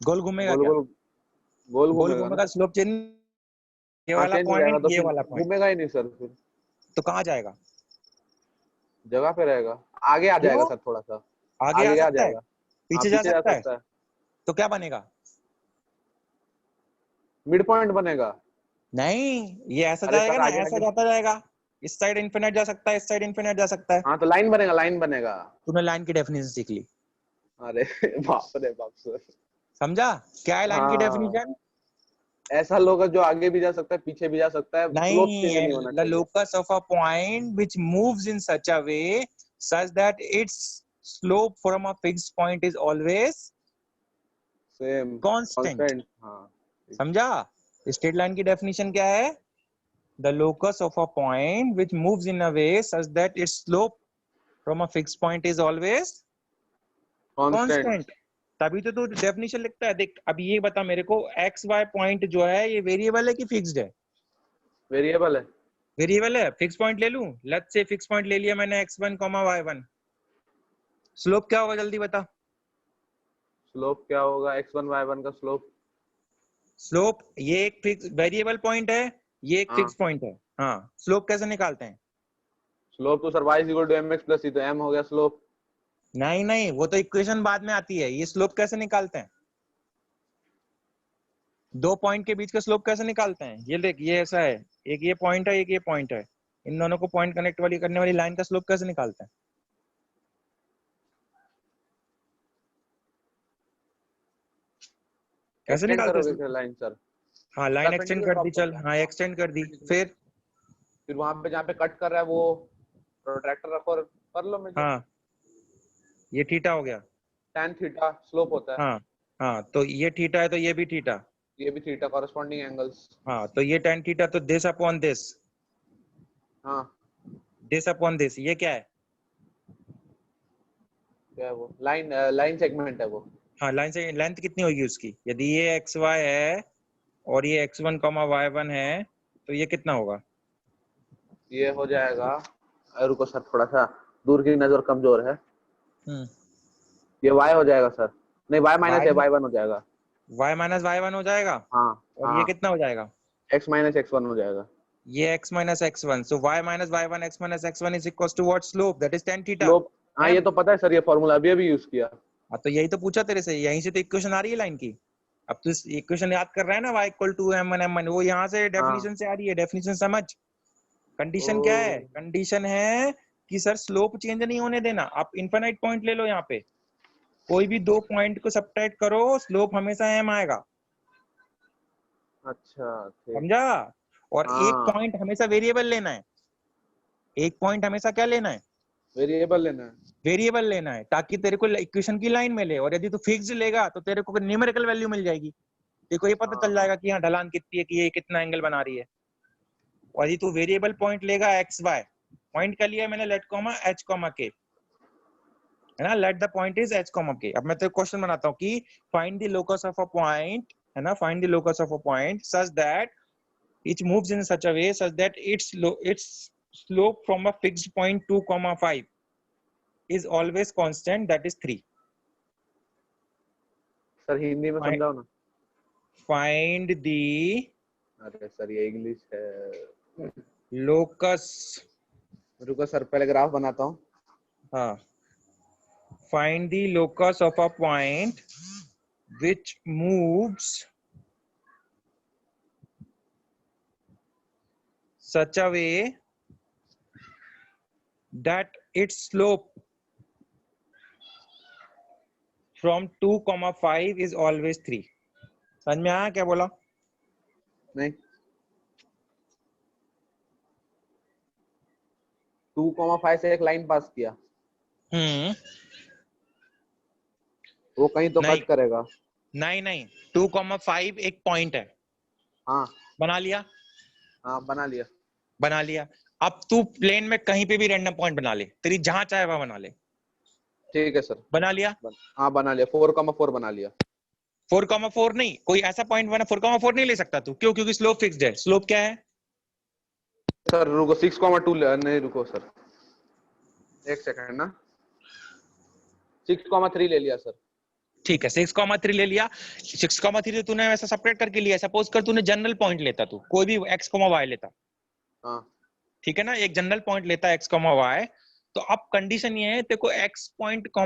गोल घूमेगा गोल क्या? गोल गोल गोल घूमेगा ना। घूमेगा, स्लोप चेंज, ये हाँ वाला चेंज हो जाएगा पॉइंट, तो ये फिर वाला पॉइंट, घूमेगा ही नहीं सर फिर। तो कहां जाएगा? जगह पे रहेगा। आगे आ जाएगा क्यों? सर थोड़ा सा। आगे आ आगे आ सकता है, जाएगा। हाँ पीछे जा पीछे जा सकता है, सकता है। तो क्या बनेगा? मिड पॉइंट बनेगा। नहीं, ये ऐसा अरे जाएगा सर ना, आगे ऐसा आगे। जाता जाएगा, इस साइड इन्फिनिट जा सकता है, इस साइड इन्फिनिट जा सकता है। हाँ तो लाइन बनेगा, लाइन बनेगा। तूने लाइन की डेफिनेशन सीख ली, अरे बाप रे बाप सर। समझा? क्या है लाइन की हाँ डेफिनेशन? ऐसा लोग जो आगे भी जा सकता है पीछे भी जा सकता है, स्लोप चेंज नहीं होना नहीं, the चाहिए। locus of a point which moves in such a way such that its slope from a fixed point is always same constant। Constant. हाँ समझा? स्ट्रेट लाइन की डेफिनेशन क्या है? the locus of a point which moves in a way such that its slope from a fixed point is always constant. constant. तभी तो तू definition लिखता है। देख अब ये बता मेरे को एक्स वाई पॉइंट जो है ये वेरिएबल है कि फिक्स्ड है? वेरिएबल है। वेरिएबल है। फिक्स पॉइंट ले लूं? लेट्स से फिक्स पॉइंट ले लिया मैंने x1, y1। स्लोप क्या होगा जल्दी बता। स्लोप क्या होगा? x1 y1 का स्लोप। स्लोप ये एक फिक्स वेरिएबल पॉइंट है, ये एक हाँ। फिक्स पॉइंट है। हाँ, स्लोप कैसे निकालते हैं? स्लोप तो सर y = mx + c, तो m हो गया स्लोप। नहीं नहीं, वो तो इक्वेशन बाद में आती है। ये स्लोप कैसे निकालते हैं? दो पॉइंट के बीच का स्लोप कैसे निकालते हैं? ये देख, ये ऐसा है, एक ये पॉइंट है, एक ये पॉइंट है। इन दोनों को पॉइंट कनेक्ट वाली करने वाली लाइन का स्लोप कैसे निकालते हैं? कैसे एक्सटेंड निकालते करोगे हैं? फिर लाइन सर? हाँ, लाइन एक्सटेंड कर दी। चल, हाँ एक्सटेंड कर दी। फिर वहां पे जहाँ पे कट कर रहा है वो प्रोट्रैक्टर रखो और कर लो मुझे। हाँ, ये थीटा हो गया। tan थीटा स्लोप होता है। हाँ हाँ, तो ये थीटा है तो ये भी थीटा। ये भी थीटा, कॉरेस्पॉन्डिंग एंगल्स। हाँ, तो ये tan थीटा, तो दिस अपॉन दिस, हाँ, दिस अपॉन दिस, ये क्या है? क्या है वो? लाइन सेगमेंट है वो। हाँ, लाइन से लेंथ कितनी होगी उसकी? यदि ये एक्स वाई है और ये x1, y1 है तो ये कितना होगा? ये हो जाएगा, रुको सर थोड़ा सा दूर की नजर कमजोर है। ये y हो जाएगा सर, नहीं y माइनस है, y1 हो जाएगा। y माइनस y1 हो जाएगा। हाँ और हाँ, ये कितना हो जाएगा? x माइनस x1 हो जाएगा। ये x minus x1, so y minus y1, x minus x1 is equals to what slope? That is tan theta. Slope, हाँ ये तो पता है सर, ये फॉर्मूला अभी यूज किया। हाँ, तो यही तो पूछा तेरे से, यहीं से तो इक्वेशन आ रही है लाइन की। अब तू इक्वेशन याद कर रहा है ना, y = m1 m1, वो यहाँ से डेफिनेशन से आ रही है। डेफिनेशन समझ। कंडीशन क्या है? कंडीशन है कि सर स्लोप चेंज नहीं होने देना। आप इनफाइनाइट पॉइंट ले लो, यहाँ पे कोई भी दो पॉइंट को सब्ट्रैक्ट करो, स्लोप हमेशा m आएगा। अच्छा ठीक। समझा? और एक हाँ, पॉइंट हमेशा वेरिएबल लेना है। एक पॉइंट हमेशा क्या लेना है? वेरिएबल लेना है। वेरिएबल लेना है, ताकि तेरे को इक्वेशन की लाइन मिले। और यदि तू फिक्स लेगा तो तेरे को न्यूमेरिकल वैल्यू मिल जाएगी। तेरे को ये पता चल जाएगा कि हाँ ढलान कितनी है, कि ये कितना एंगल बना रही है। और यदि तू वेरिएबल पॉइंट लेगा एक्स वाई, पॉइंट का लिया मैंने लेट कॉमा एच कॉमा के, है ना, let the point is H comma के। अब मैं तेरे क्वेश्चन बनाता हूँ कि find the locus of a point, है ना, find the locus of a point such that it moves in such a way such that it's slope from a fixed point 2, 5 is always constant, that is 3. Sir Hindi में समझाओ ना। Find the अरे sir ये English है। locus, रुको sir पहले graph बनाता हूँ। हाँ, find the locus of a point which moves such a way that its slope from 2, 5 is always 3. समझ में आया क्या बोला? नहीं, 2,5 से एक लाइन पास किया, वो कहीं तो नहीं कट करेगा। नहीं नहीं, 2, 5 एक पॉइंट है। हाँ बना लिया? हाँ बना लिया। बना लिया। अब तू प्लेन में कहीं पे भी रैंडम पॉइंट बना ले, तेरी जहां चाहे वहां बना ले। ठीक है सर। बना लिया? हाँ बना लिया, 4,4 बना लिया। 4,4 नहीं, कोई ऐसा पॉइंट बना 4,4 नहीं ले सकता तू। क्यों? क्योंकि स्लोप फिक्स्ड है। स्लोप क्या है? सर रुको, 6,2 नहीं रुको सर, एक सेकंड ना, 6,3 ले लिया सर। ठीक है, 6,3 ले लिया। 6,3 तो तूने वैसा सेपरेट करके लिया। सपोज कर तूने जनरल पॉइंट लेता, तू कोई भी x, y लेता, हाँ ठीक है ना, एक जनरल पॉइंट लेता x, y। तो अब कंडीशन ये है, तेरे को x पॉइंट y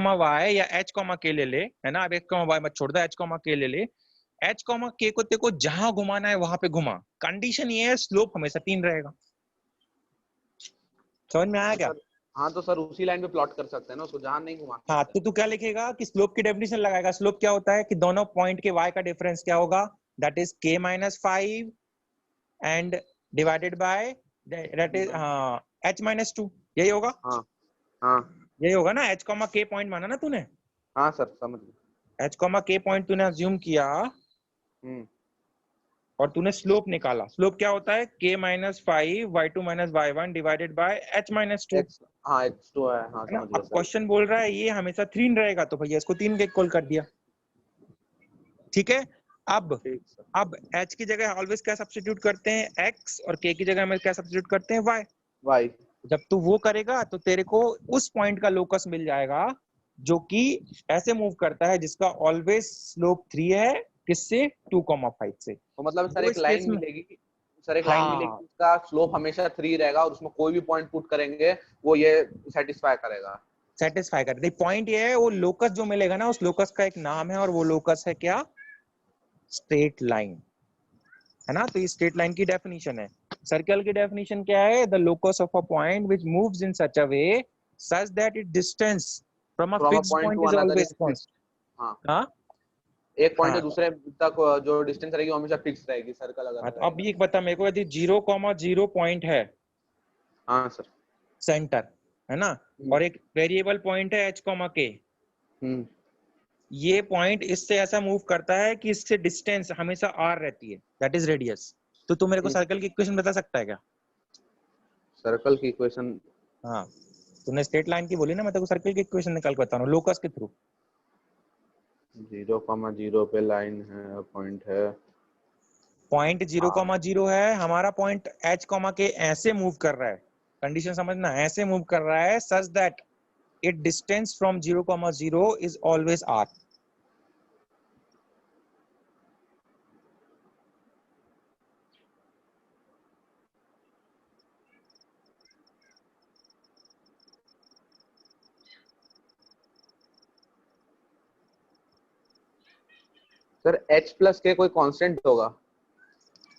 या h, k ले ले, है ना। अब x, y मत छोड़ दे, h, k ले ले। h, k को तेरे को जहां घुमाना है वहां पे घुमा। कंडीशन ये है, स्लोप हमेशा 3 रहेगा। समझ में आया क्या? हाँ, तो सर उसी लाइन पे प्लॉट कर सकते हैं ना, उसको जहां नहीं घुमा। हाँ, तो तू क्या लिखेगा कि स्लोप की डेफिनेशन लगाएगा। स्लोप क्या होता है कि दोनों पॉइंट के y का डिफरेंस क्या होगा, that is k - 5 and divided by that is h - 2। यही होगा? हाँ हाँ यही होगा ना। h, k पॉइंट माना ना तूने। हाँ सर समझ गया। h, k पॉइंट तूने अज्यूम किया, और तूने स्लोप निकाला। स्लोप क्या होता है? k minus 5 y2 minus y1 divided by h minus 2, x, हाँ x2 है, हाँ है ना। समझ गया अब सर। क्वेश्चन बोल रहा है ये हमेशा 3 रहेगा, तो भैया इसको 3 के इक्वल कर दिया, ठीक है। अब ठीक सर। अब h की जगह ऑलवेज क्या सब्स्टिट्यूट करते हैं? x, और k की जगह हम क्या सब्स्टिट्यूट करते हैं? y। y, जब तू वो करेगा तो तेरे को उस पॉइंट का लोकस मिल जाएगा जो कि ऐसे मूव करता है, जिसका ऑलवेज स्लोप 3 है, किससे? 2,5 से। तो मतलब सर वो एक इस केस लाइन में, मिलेगी, सर एक लाइन मिलेगी हाँ, जिसका स्लोप हमेशा 3 रहेगा और उसमें कोई भी पॉइंट पुट करेंगे वो ये सेटिस्फाई करेगा। सेटिस्फाई कर दे। पॉइंट ये है, वो लोकस जो मिलेगा ना, उस लोकस का एक नाम है, और वो लोकस है क्या? स्ट्रेट लाइन, है ना। तो ये स्ट्रेट लाइन की डेफिनेशन है। सर्कल की डेफिनेशन क्या है? The locus of a point which moves in such a way such that it distance from a from a fixed point point two is another always is fixed. Constant. हाँ, हाँ एक point हाँ से दूसरे तक जो डिस्टेंस रहेगी वो हमेशा फिक्स रहेगी, सर्कल अगर हाँ, तो अब रहेगा। ये बता मेरे को, यदि 0,0 पॉइंट है हाँ सर। सेंटर, है ना, हम्म और एक वेरिएबल पॉइंट है h, k, हम्म, ये पॉइंट इससे ऐसा मूव करता है कि इससे डिस्टेंस हमेशा r रहती है, दैट इज रेडियस। तो तू मेरे को हम्म। सर्कल की इक्वेशन बता सकता है क्या? सर्कल की इक्वेशन, हाँ, तूने स्ट्रेट लाइन की बोली ना, मैं तेरे को सर्कल की इक्वेशन निकाल के बता रहा हूँ लोकस के थ्रू। 0,0 पे लाइन है, पॉइंट है। पॉइंट हाँ 0,0 है, हमारा पॉइंट h, के ऐसे मूव कर रहा है, कंडीशन समझना, ऐसे मूव कर रहा है such that it distance from 0,0 is always r। Sir h plus के कोई कांस्टेंट होगा,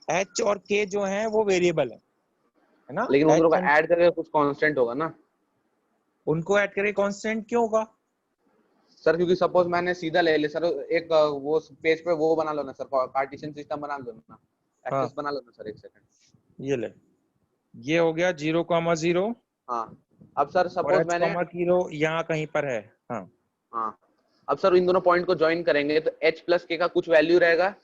h और k जो है वो वेरिएबल है ना। लेकिन उन दोनों h का एंड, ऐड करके कुछ कांस्टेंट होगा ना उनको ऐड करके कांस्टेंट क्यों होगा? सर? क्योंकि सपोज मैंने सीधा ले लिया सर, एक वो पेज पे वो बना लो ना सर, पार्टीशन सिस्टम बना लो ना, हाँ, एक्सेस बना लो ना सर, एक सेकंड। ये ले, ये हो गया 0,0, हाँ, अब सर और सपोज h, मैंने, 0 यहाँ कहीं पर है। हाँ हाँ, अब सर इन दोनों पॉइंट को ज्वाइन करेंगे तो h प्लस के का कुछ वैल्यू रहेगा।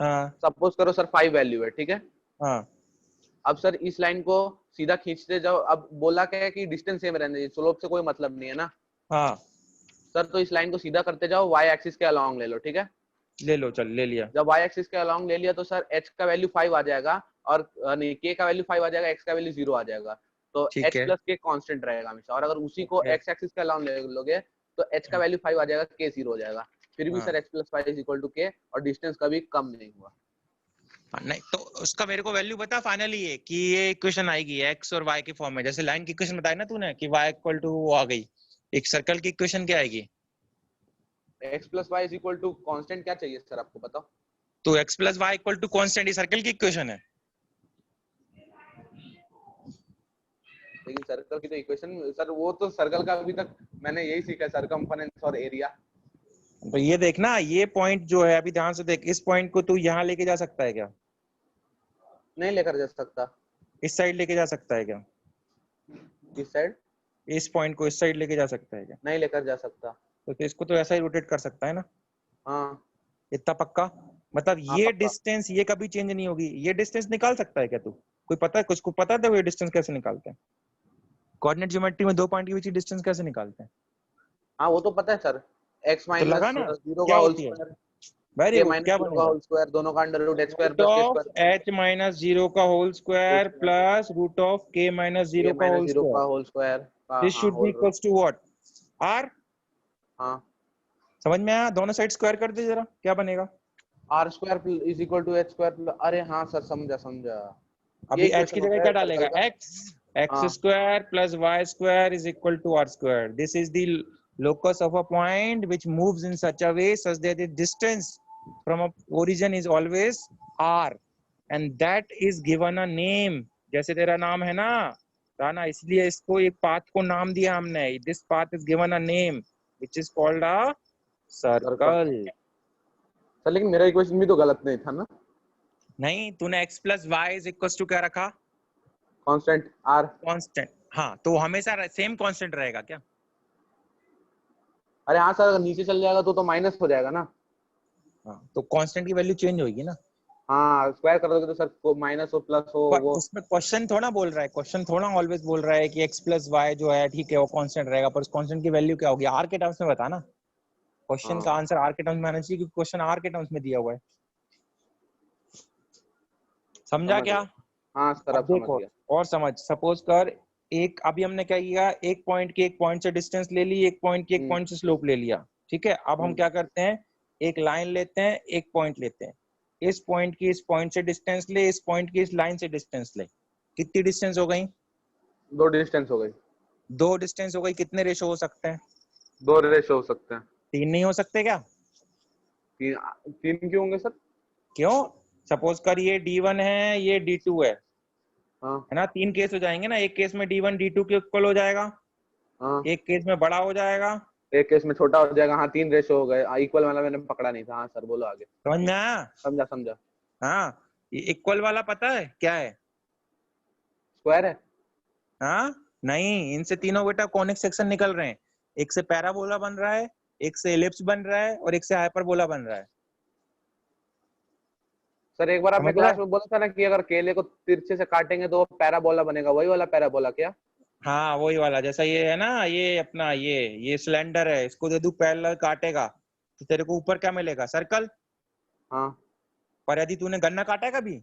हाँ सपोज करो सर 5 वैल्यू है, ठीक है। हाँ अब सर इस लाइन को सीधा खींचते जाओ, अब बोला क्या है कि डिस्टेंस सेम रहने दीजिए, स्लोप से कोई मतलब नहीं है ना हाँ, सर। तो इस लाइन को सीधा करते जाओ, y एक्सिस के अलोंग ले लो, ठीक है। ले लो, चल ले लिया। जब y एक्सिस के अलोंग ले लिया तो सर h का वैल्यू 5 आ जाएगा, और नहीं, k का वैल्यू 5 आ जाएगा, x का वैल्यू 0 आ जाएगा। तो ठीक h है, प्लस k कांस्टेंट रहेगा हमेशा, और अगर उसी को ओके, x एक्सिस के अलोंग ले लोगे तो h का वैल्यू 5 आ जाएगा, k 0 हो जाएगा। फिर भी हाँ sir h plus 5 is equal to k, और डिस्टेंस कभी कम नहीं हुआ। हाँ, नहीं तो उसका मेरे को वैल्यू बता फाइनली, ये कि ये इक्वेशन आएगी x और y के फॉर्म में, जैसे लाइन की इक्वेशन बताई ना तूने कि y इक्वल टू वो आ गई, एक सर्कल की इक्वेशन क्या आएगी? x plus y is equal to constant क्या चाहिए सर आपको बताओ? तो x plus y equal to constant, ये सर्कल की इक्वेशन है। लेकिन सर्कल की तो इक्वेशन सर, वो तो सर्कल का अभी तक मैंने यही सीखा, सरकमफरेंस और एरिया। तो ये देखना, ये पॉइंट जो है, अभी ध्यान से देख, इस पॉइंट को तू यहाँ लेके जा सकता है क्या? नहीं लेकर जा सकता। इस साइड लेके जा सकता है क्या? इस साइड इस पॉइंट को इस साइड लेके जा सकता है क्या? नहीं लेकर जा सकता। तो इसको तो ऐसा ही रोटेट कर सकता है ना, हाँ इतना पक्का? मतलब हाँ ये पक्का। डिस्टेंस ये कभी चेंज नहीं होगी, ये डिस्टेंस निकाल सकता है क्या तू? कोई पता है, कुछ को पता है वो ये डिस्टेंस कैसे निकालते हैं? कोऑर्डिनेट ज्योमेट्री में दो पॉइंट के बीच की डिस्टेंस कैसे निकालते हैं? हाँ वो तो पता है सर, x तो माइनस लगा ना, 0 का क्या होल होती है? Square, very k good, minus क्या 0 का बनेगा? होल स्क्वायर, दोनों का under root h square root plus k of square h minus 0 का whole whole square square, plus root of k minus k 0 का माइनस होल 0 का स्क्वायर, होल स्क्वायर का, this हाँ should be whole root. Equals to what? r। हाँ, समझ में आया? दोनों साइड स्क्वायर कर दे जरा, क्या बनेगा? r square is equal to h square, अरे हाँ सर समझा समझा, ये अभी h की इक्वेशन जगह होता क्या है डालेगा? सर्कल का। x हाँ square plus y square is equal to r square. This is the locus of a point which moves in such a way such that the distance from a origin is always r, and that is given a name, जैसे तेरा नाम है ना राना, इसलिए इसको एक path को नाम दिया हमने, this path is given a name which is called a circle. circle। Sir लेकिन मेरा इक्वेशन भी तो गलत नहीं था ना, नहीं, तूने x plus y is equal to क्या रखा? Constant r। कांस्टेंट। हाँ, तो हमेशा सेम कांस्टेंट रहेगा क्या? अरे हाँ सर, अगर नीचे चल जाएगा तो माइनस हो जाएगा ना। हाँ, तो कांस्टेंट की वैल्यू चेंज होगी ना, हाँ स्क्वायर कर दोगे तो सर माइनस हो प्लस हो वो। उसमें क्वेश्चन थोड़ा बोल रहा है, क्वेश्चन थोड़ा ऑलवेज बोल रहा है कि x प्लस वाई जो है ठीक है वो कांस्टेंट रहेगा, पर उस कांस्टेंट की वैल्यू क्या होगी r के टर्म्स में बता ना। क्वेश्चन का हाँ आंसर r के टर्म्स में आना चाहिए क्योंकि क्वेश्चन r के टर्म्स में दिया हुआ है। समझा समझ क्या? गया। हाँ सर अब अब समझ देखो गया। और समझ, सपोज कर एक, अभी हमने क्या किया, एक पॉइंट की एक पॉइंट से डिस्टेंस ले ली, एक पॉइंट की एक हम्म पॉइंट से स्लोप ले लिया, ठीक है। अब हम क्या करते हैं, एक लाइन लेते हैं, एक पॉइंट लेते हैं, इस पॉइंट की इस पॉइंट से डिस्टेंस ले, इस पॉइंट की इस लाइन से डिस्टेंस ले। कितनी डिस्टेंस हो गई? 2 डिस्टेंस हो गई। 2 डिस्टेंस हो गई। कितने रेशो हो सकते हैं? 2 रेशो हो सकते हैं। 3 नहीं हो सकते क्या? 3 क्यों होंगे सर? क्यों? सपोज कर ये D1 है, ये D2 हाँ है ना। 3 केस हो जाएंगे ना, एक केस में D1 D2 के इक्वल हो जाएगा, हाँ एक केस में बड़ा हो जाएगा। एक केस में छोटा हो जाएगा। हाँ 3 रेशो हो गए। इक्वल वाला मैंने पकड़ा नहीं था। हाँ सर बोलो आगे। समझ में आया? समझा समझा। हाँ, ये इक्वल वाला पता है क्या है? स्क्वायर है। हाँ नहीं, इनसे तीनों बेटा कॉनिक सेक्शन निकल रहे हैं। एक से पैराबोला बन रहा है, एक से एलिप्स बन रहा है और एक से हाइपरबोला बन रहा है। सर एक बार आपने समझ रहा क्लास है? में बोला था ना कि अगर केले को तिरछे से काटेंगे तो वो पैराबोला बनेगा, वही वाला पैराबोला क्या? हाँ वही वाला, जैसा ये है ना, ये अपना ये सिलेंडर है, इसको दे दूं पैरेलल काटेगा तो तेरे को ऊपर क्या मिलेगा? सर्कल। हाँ पर यदि तूने गन्ना काटा है कभी?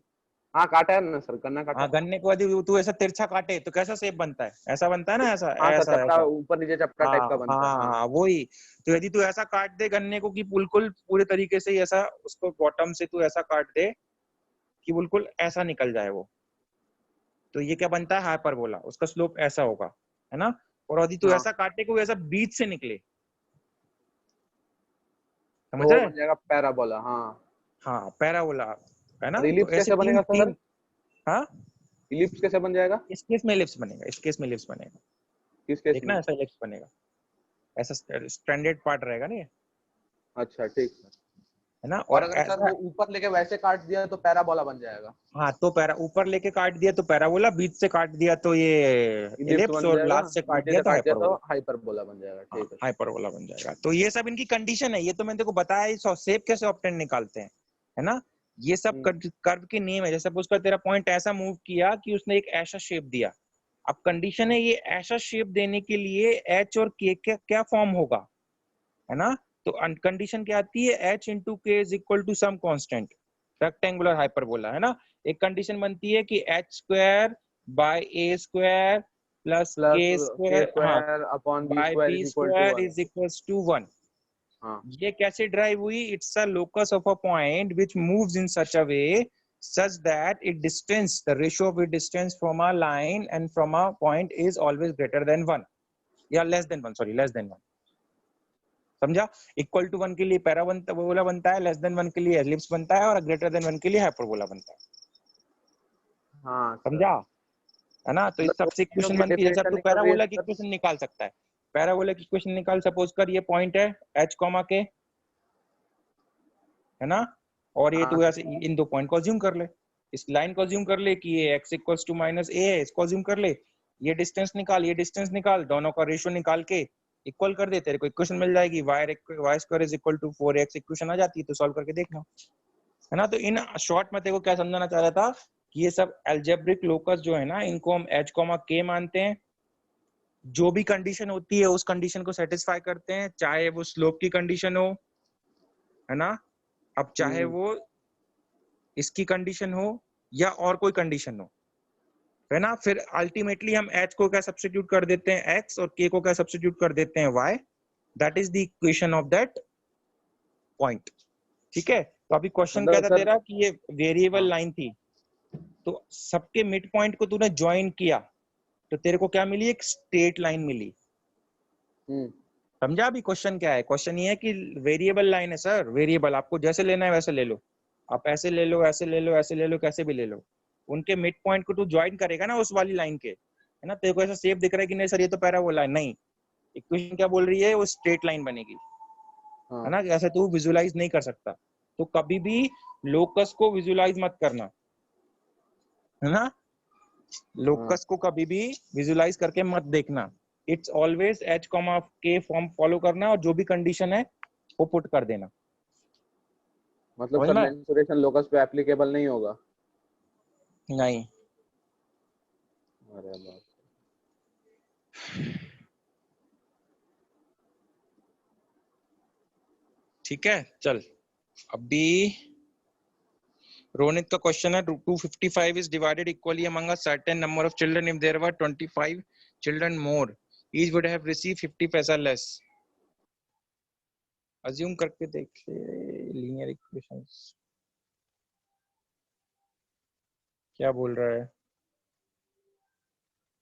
हाँ काटा है ना सर, गन्ना काटा हाँ, है। गन्ने को यदि तू ऐसा तिरछा काटे तो कैसा शेप बनता है? ऐसा बनता है ना, ऐसा हाँ सर ऐसा चपटा ऐसा। ऊपर नीचे चपटा टाइप हाँ का बनता है। हाँ हाँ हाँ वही। तो यदि तू ऐसा काट दे गन्ने को कि बिल्कुल पूरे तरीके से ऐसा, उसको बॉटम से तू ऐसा काट दे कि बिल्कुल ऐसा निकल जाए वो, तो ये क्या बनता है? हाइपरबोला। उसका स्लोप ऐसा होगा, है ना। और यदि तू हाँ ऐसा काटे को ऐसा बीच से निकले, तो समझ वो रहे? बन जाएगा पैराबोला। हाँ हाँ पैराबोला, है ना। और तो इलिप्स ऐसे कैसे तीन बनेगा सर? तीन। हाँ, इलिप्स कैसे बन जाएगा? इस केस में एलिप्स बनेगा, इस केस में एलिप्स बनेगा। किस केस देखना में? ऐसा एलिप्स बनेगा, ऐसा स्टैंडर्ड पार्ट रहेगा ना ये, अच्छा ठीक सर। है ना। और और अगर सर ऐसा, वो ऊपर लेके वैसे काट दिया तो पैराबोला बन जाएगा। हाँ तो पैरा ऊपर लेके काट दिया तो पैराबोला, बीच से काट दिया तो ये इलिप्स एलिप्स बन और जाएगा। लास्ट से काट नीचे दिया से तो काट दिया तो हाइपरबोला। हाइपरबोला बन जाएगा। हाँ ठीक है। हाइपरबोला बन जाएगा। तो ये सब इनकी कंडीशन है, ये तो मैंने तेको बताया शेप कैसे ऑब्टेन निकालते हैं, है ना। ये सब हम्म, कर्व के नेम है। जैसे सपोज कर तेरा पॉइंट ऐसा मूव किया कि उसने एक ऐसा शेप दिया, अब कंडीशन है ये ऐसा शेप देने के लिए एच और के क्या फॉर्म होगा, है ना। तो कंडीशन क्या आती है? H into k is equal to some constant, rectangular hyperbola, है ना। एक कंडीशन बनती है कि h square by a square plus plus k k square, हाँ, square upon b by square b is equal to square 1। Is equals to 1। हाँ ये कैसे ड्राइव हुई? It's a locus of a point which moves in such a way such that its distance, the ratio of its distance from a line and from a point is always greater than 1 या less than 1, sorry, less than 1। समझा? Equal to 1 के लिए parabola बनता है, less than 1 के लिए ellipse बनता है और ग्रेटर देन 1 के लिए हाइपरबोला बनता है। हाँ सर। समझा? है ना। तो इस मतलब दो सबसे चीजों इक्वेशन की बनती है। जैसे अब डेफिनेशन तू निकल रही है पैराबोला की सर। इक्वेशन निकाल सकता है, पैराबोला की इक्वेशन निकाल। सपोज कर ये पॉइंट है h कॉमा के, है ना। और ये हाँ तू ऐसे इन दो पॉइंट को अज्यूम कर ले, इस लाइन को अज्यूम कर ले कि ये x equals to minus a है, इसको अज्यूम कर ले। ये डिस्टेंस निकाल, ये डिस्टेंस निकाल, दोनों का रेशियो निकाल के इक्वल कर दे, तेरे को इक्वेशन मिल जाएगी। y square is equal to 4x equation आ जाती है, तो सॉल्व करके देखना, है ना। तो इन शॉर्ट में तेरे को क्या समझाना चाह रहा था कि ये सब अलजेब्रिक लोकस जो है ना, इनको हम h k मानते हैं। जो भी कंडीशन होती है उस कंडीशन को सेटिस्फाई करते हैं, चाहे वो स्लोप की कंडीशन हो, है ना। अब चाहे वो इसकी कंडीशन हो या और कोई कंडीशन हो, है ना। फिर अल्टीमेटली हम h को क्या सब्स्टिट्यूट कर देते हैं? x, और k को क्या सब्स्टिट्यूट कर देते हैं? y। That is the equation of that point. ठीक है। तो अभी क्वेश्चन क्या मतलब था सर। तेरा कि ये वेरिएबल हाँ लाइन थी, तो सबके मिड पॉइंट को तूने ज्वाइन किया तो तेरे को क्या मिली? एक स्ट्रेट लाइन मिली। हम्म समझा? अभी क्वेश्चन क्या है? क्वेश्चन ये है कि वेरिएबल लाइन है सर, वेरिएबल आपको जैसे लेना है वैसे ले लो, आप ऐसे ले लो, ऐसे ले लो, ऐसे ले लो, कैसे भी ले लो। उनके मिड पॉइंट को तू ज्वाइन करेगा ना उस वाली लाइन के, है ना। तेरे को ऐसा शेप दिख रहा है कि नहीं सर ये तो पैराबोला है, नहीं, इक्वेशन क्या बोल रही है? वो स्ट्रेट लाइन बनेगी, है हाँ ना। ऐसे तू विजुलाइज नहीं कर सकता। तो कभी भी लोकस को विजुलाइज मत करना, है ना। हाँ लोकस को कभी भी विजुलाइज करके मत देखना। इट्स ऑलवेज h के फॉर्म फॉलो करना और जो भी कंडीशन है वो पुट कर देना। मतलब समझ सर में? मेंसुरेशन लोकस पे एप्लीकेबल नहीं होगा? नहीं। अरे बाप। ठीक है चल। अभी रोनित का क्वेश्चन है 255 is divided equally among a certain number of children. If there were 25 children more, each would have received 50 पैसा less. Assume करके देख ले linear equations क्या बोल रहा है।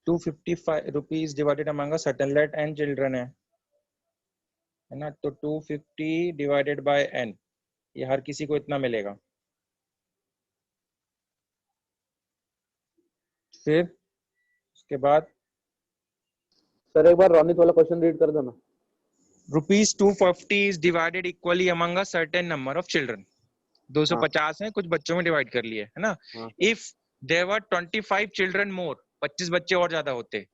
255 rupees divided among a certain let n children है ना, तो 250 divided by n, ये हर किसी को इतना मिलेगा। फिर उसके बाद सर एक बार रोनित वाला क्वेश्चन रीड कर दो ना। Rupees 250 is divided equally among a certain number of children. 250 है, कुछ बच्चों में डिवाइड कर लिए है ना। हाँ। If there were 25 children more, 25 बच्चे और ज्यादा होते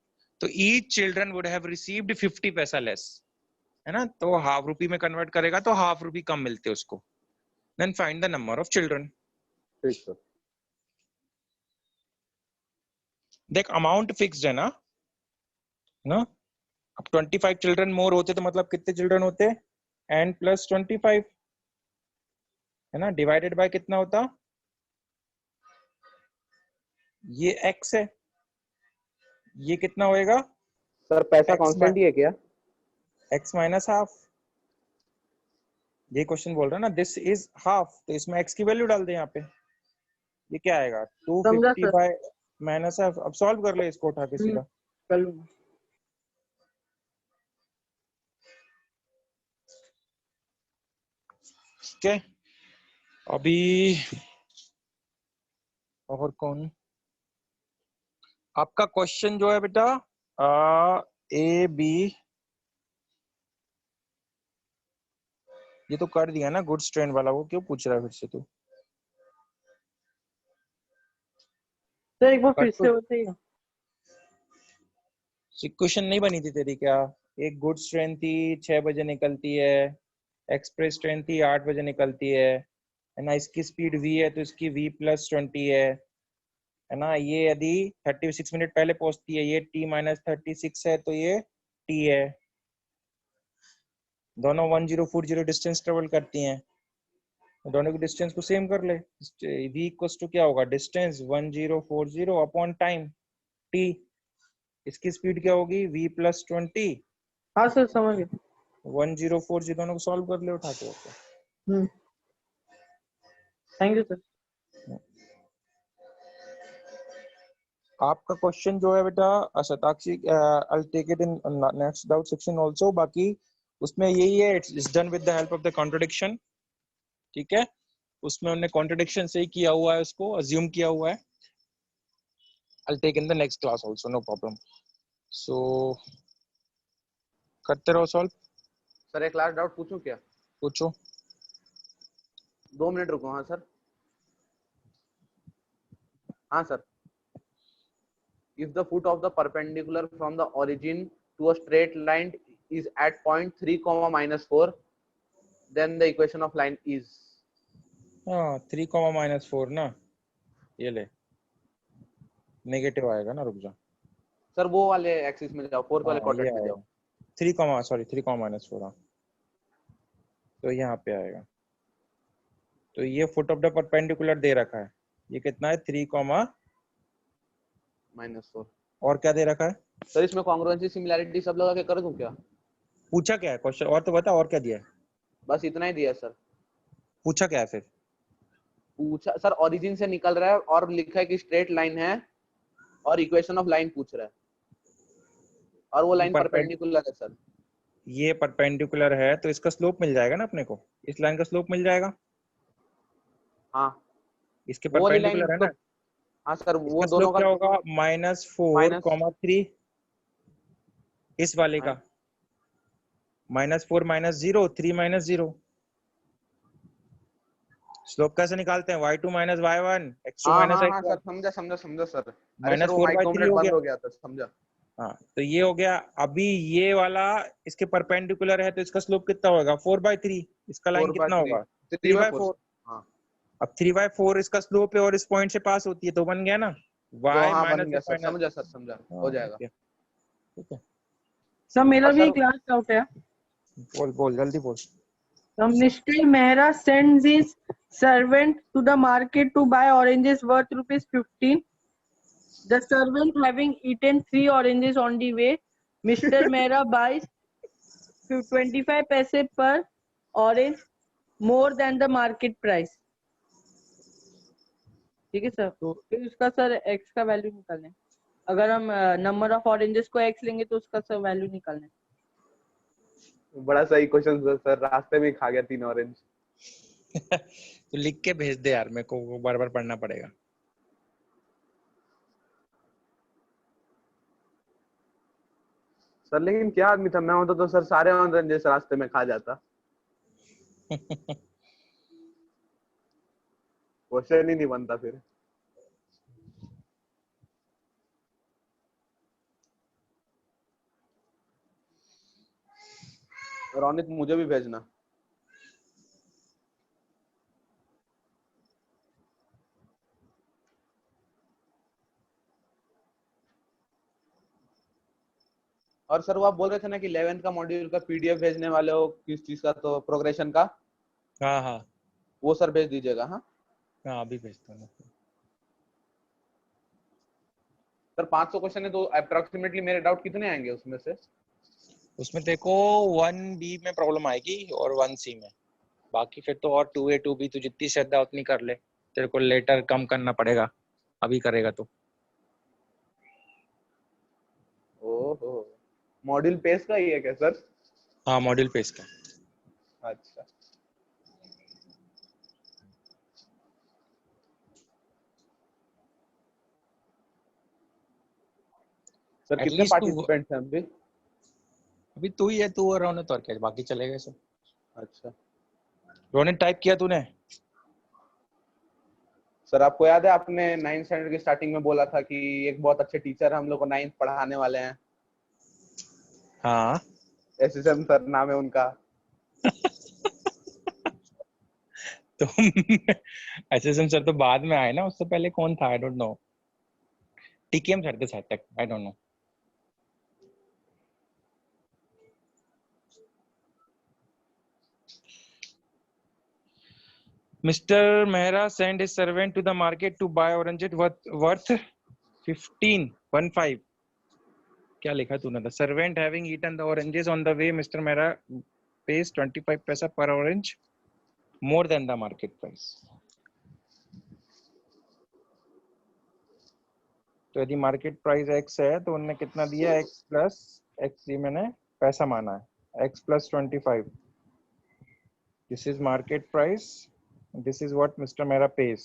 तो each children would have received 50 paisa less, है ना। तो हाफ रुपी में कन्वर्ट करेगा तो हाफ रुपी कम मिलते उसको। Then find the number of children. ठीक सर। देख अमाउंट फिक्स्ड है ना। अब 25 चिल्ड्रन मोर होते तो मतलब कितने चिल्ड्रन होते, n प्लस 25, है ना, डिवाइडेड बाय कितना होता, ये x है, ये कितना होएगा सर पैसा x कांस्टेंट ही है क्या? x minus half. ये क्वेश्चन बोल रहा है ना दिस इज हाफ, तो इसमें x की वैल्यू डाल दे यहाँ पे। ये क्या आएगा समझा 250 सर। Bye minus half. अब सॉल्व कर ले इसको उठा के सीधा। कर लूंगा। ठीक है अभी और कौन, आपका क्वेश्चन जो है बेटा ए बी, ये तो कर दिया ना गुड्स ट्रेंड वाला, वो क्यों पूछ रहा है फिर से तू। सर एक बार कर फिर तो से बताइए। इक्वेशन नहीं बनी थी तेरी क्या। एक गुड्स ट्रेन थी 6 बजे निकलती है, एक्सप्रेस ट्रेन थी 8 बजे निकलती है ना। इसकी स्पीड v है तो इसकी v प्लस 20 है ना। ये यदि 36 मिनट पहले पहुंचती है, ये t माइनस 36 है तो ये t है। दोनों 1040 डिस्टेंस ट्रेवल करती हैं, दोनों की डिस्टेंस को सेम कर ले। v इक्वल्स टू क्या होगा, डिस्टेंस 1040 अपॉन टाइम t। इसकी स्पीड क्या होगी v प्लस 20। हाँ सर समझ गए। 1040 दोनों को सॉल्व कर ले उठा के। Thank you sir. आपका क्वेश्चन जो है बेटा Shatakshi, I take it in next doubt section also. बाकी उसमें यही है, it's done with the help of the contradiction. ठीक है, उसमें उन्होंने कॉन्ट्रडिक्शन से ही किया हुआ है, उसको अज्यूम किया हुआ है। I take in the next class also, no problem. So करते रहो सॉल्व। सर एक लास्ट डाउट पूछूं क्या? पूछो। 2 मिनट रुको। हाँ सर। हाँ sir. If the foot of the perpendicular from the origin to a straight line is at point 3, -4, then the equation of line is। हाँ 3, -4 ना, ये ले नेगेटिव आएगा ना, रुक जा। सर वो वाले एक्सिस में जाओ, फोर्थ वाले क्वाड्रेंट में जाओ। 3, हाँ तो यहाँ पे आएगा। तो ये फुट ऑफ द परपेंडिकुलर दे रखा है, ये कितना है 3, -4। और क्या दे रखा है सर इसमें कॉन्ग्रुएंसी सिमिलैरिटी सब लगा के कर दूं क्या? पूछा क्या है क्वेश्चन, और तो बता और क्या दिया है। बस इतना ही दिया सर। पूछा क्या है फिर। पूछा सर ओरिजिन से निकल रहा है और लिखा है कि स्ट्रेट लाइन है और इक्वेशन ऑफ लाइन पूछ रहा है और वो लाइन परपेंडिकुलर है सर। ये परपेंडिकुलर है तो इसका स्लोप मिल जाएगा ना अपने को, इस लाइन का स्लोप मिल जाएगा। हाँ इसके परपेंडिकुलर है ना। हाँ सर वो इसका दोनों स्लोप का क्या होगा -4, 3 इस वाले का -4 -0 3 -0। स्लोप कैसे निकालते हैं, y2 - y1 x2 हाँ - हाँ हाँ x1 सर समझा सर। अरे सर वो -4/3 माइक्रोमिनट हो बंद गया। हो गया था, समझा। हाँ तो ये हो गया। अभी ये वाला इसके परपेंडिकुलर है तो इसका स्लोप कितना होगा 4/3, इसका लाइन कितना 4/3 होगा 3/4। 3/4। हाँ। अब 3/4 इसका स्लोप है और इस पॉइंट से पास होती है तो बन गया ना तो y हाँ बन माइनस गया सर, माइनस। समझा सर, समझा, हो जाएगा। ठीक है सर मेरा और भी सर एक लास्ट डाउट है। बोल बोल जल्दी बोल। Mr. Mehra sends his servant to the market to buy oranges worth ₹15. The servant having eaten 3 oranges on the way, Mr. Mehra buys 25 paise per orange more than the market price. ठीक है sir, तो फिर उसका sir x का value निकालना है। अगर हम नंबर ऑफ ऑरेंजेस को x लेंगे तो उसका सर वैल्यू निकालना है। बड़ा सही क्वेश्चन सर, रास्ते में ही खा गया 3 ऑरेंज। तो लिख के भेज दे यार, मेरे को बार बार पढ़ना पड़ेगा। सर लेकिन क्या आदमी था, मैं होता तो सर सारे ऑरेंजेस रास्ते में खा जाता। क्वेश्चन ही नहीं बनता फिर। रोनित मुझे भी भेजना। और सर वो आप बोल रहे थे ना कि 11th का मॉड्यूल का पीडीएफ भेजने वाले हो, किस चीज का, तो प्रोग्रेशन का, हाँ हाँ वो सर भेज दीजिएगा। हाँ हाँ अभी भेजता हूँ। सर 500 क्वेश्चन है तो अप्रोक्सीमेटली मेरे डाउट कितने आएंगे उसमें से? उसमें देखो 1B में प्रॉब्लम आएगी और 1C में, बाकी फिर तो और 2A 2B तो जितनी श्रद्धा उतनी कर ले, तेरे को लेटर कम करना पड़ेगा अभी करेगा तो। ओहो, मॉड्यूल पेज का ही है क्या सर? हाँ मॉड्यूल पेज का। अच्छा सर, कितने एटलीस्ट तू पार्टिसिपेंट्स हैं अभी? अभी तू ही है, तू और रोनित, और क्या बाकी चले गए सब। अच्छा रोनित टाइप किया तूने? सर आपको याद है आपने 9th स्टैंडर्ड की स्टार्टिंग में बोला था कि एक बहुत अच्छे टीचर हम लोग को 9th पढ़ाने वाले हैं? हाँ एसएसएम सर नाम है उनका। तो एसएसएम सर तो बाद में आए ना, उससे पहले कौन था? I don't know. TKM sir थे शायद तक, I don't know. Mr. Mehra sent his servant to the market to buy oranges worth 15 क्या लिखा तूने? The servant having eaten the oranges on the way, Mr. Mehra pays 25 पैसा per orange more than the market price. तो यदि market price x है तो उन्होंने कितना दिया? x प्लस x, ये मैंने पैसा माना है, x plus 25। This is market price, this is what mister Mehra page.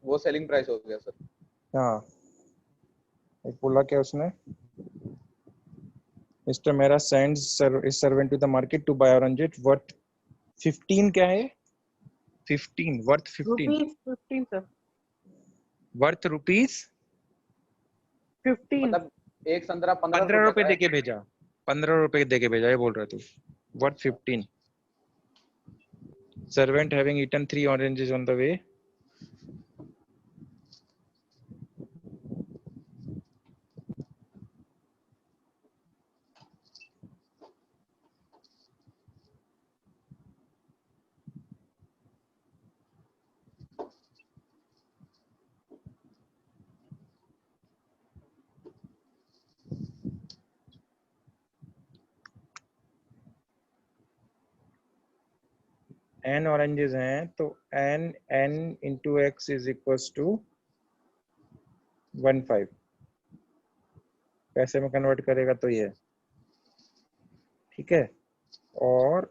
वो सेलिंग प्राइस हो गया सर। हाँ एक बोला क्या उसने? Mister Mehra sends his servant to the market to buy oranges worth 15, क्या है 15, worth 15, ₹15 सर, worth rupees 15। मतलब एक संतरा 15 15 रुपए रुपए का है। देके भेजा, 15 रुपए देके भेजा, ये बोल रहा तू। worth 15, servant having eaten 3 oranges on the way, n oranges हैं तो n into x is equals to 15। पैसे में कन्वर्ट करेगा तो ये, ठीक है। और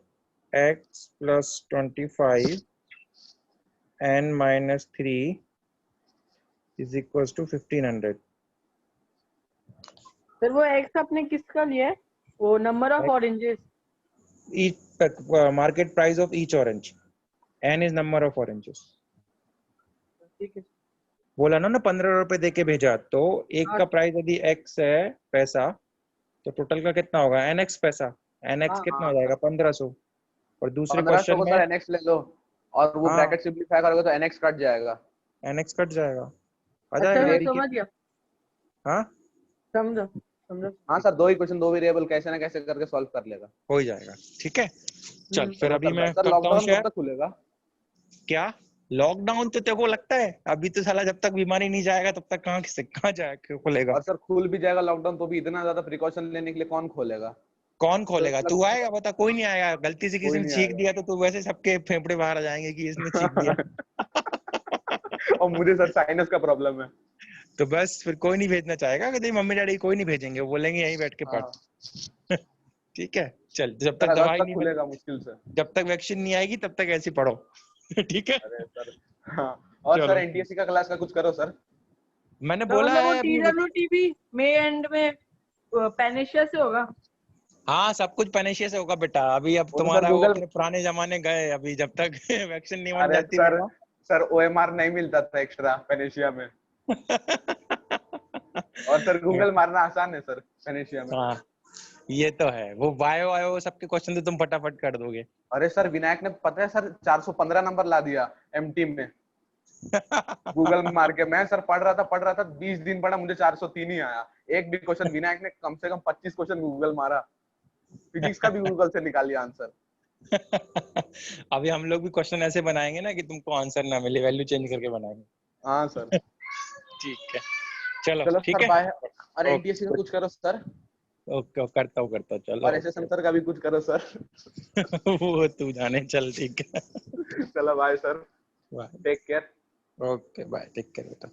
x plus 25 n minus 3 is equals to 1500। Sir वो x आपने किसका लिया है? वो number of oranges. each market price of each orange, n is number of oranges। ठीक है। बोला ना 15 रुपए देके भेजा, तो एक का प्राइस यदि x है पैसा तो टोटल का कितना होगा? nx पैसा। nx हाँ, कितना हाँ, हो जाएगा 1500 और दूसरे 1500 क्वेश्चन को में सर nx ले लो और वो हाँ ब्रैकेट सिंपलीफाई करोगे तो nx कट जाएगा। nx कट जाएगा आ अच्छा जाएगा मैं मेरी समझ गया, हाँ समझो समझो। हाँ सर, 2 इक्वेशन 2 वेरिएबल कैसे ना कैसे करके सॉल्व कर लेगा। हो ही जाएगा ठीक है। चल फिर चलो अभी सर, मैं सर करता हूँ लॉकडाउन कब शेयर। तक खुलेगा? क्या लॉकडाउन तो तेरे को लगता है अभी तो साला जब तक बीमारी नहीं जाएगा तब तक कहाँ से कहाँ जाएगा खुलेगा। और सर खुल भी जाएगा लॉकडाउन तो भी इतना ज्यादा प्रिकॉशन लेने के लिए कौन खोलेगा? कौन तो खोलेगा? तू आएगा बता? कोई नहीं आएगा। गलती से किसी कोई ने नहीं छींक आएगा। दिया तो तू वैसे सबके फेफड़े बाहर आ जाएंगे कि इसने छींक दिया। और मुझे सर साइनस का प्रॉब्लम है। तो बस फिर कोई नहीं भेजना चाहेगा कि तेरी मम्मी डैडी कोई नहीं भेजेंगे, वो बोलेंगे यहीं बैठ के पढ़। हाँ ठीक है चल, जब सर, तक अगस्त दवाई तक नहीं मिल खुलेगा मुश्किल से। जब तक वैक्सीन नहीं आएगी तब तक ऐसे ही पढ़ो। ठीक है अरे सर, हाँ। और सर चलो एनटीएससी का क्लास का कुछ करो सर। मैंने तो बोला मतलब वो है अभी। TWT भी मई एंड में पेनिशिया से होगा। हाँ सब कुछ पेनेशिया से होगा बेटा। अभी अब वो तो सर तुम्हारा वो गूगल। अपने पुराने जमाने गए, अभी जब तक वैक्सीन नहीं बन अरे जाती सर, बेटा। सर ओएमआर नहीं मिलता था एक्स्ट्रा पेनेशिया में। और सर गूगल मारना आसान है सर पेनेशिया में। हाँ ये तो है, वो बायो वायो सबके क्वेश्चन तो तुम फटाफट कर दोगे। अरे सर विनायक ने पता है सर 415 नंबर ला दिया एमटी में गूगल मार के। मैं सर पढ़ रहा था 20 दिन पढ़ा, मुझे 403 ही आया। एक भी क्वेश्चन विनायक ने कम से कम 25 क्वेश्चन गूगल मारा। फिजिक्स का भी गूगल से निकाल लिया आंसर। अभी हम लोग भी क्वेश्चन ऐसे बनाएंगे ना कि तुमको आंसर ना मिले, वैल्यू चेंज करके बनाएंगे। हाँ सर। ठीक है चलो चलो ठीक सर है। बाय। और एनटीएससी का ओके कुछ करो सर। ओके करता हूँ चलो और एसएसएम ओके। सर का भी कुछ करो सर। वो तू जाने, चल ठीक है। चलो bye sir. Bye. Take care. Okay bye, take care बेटा।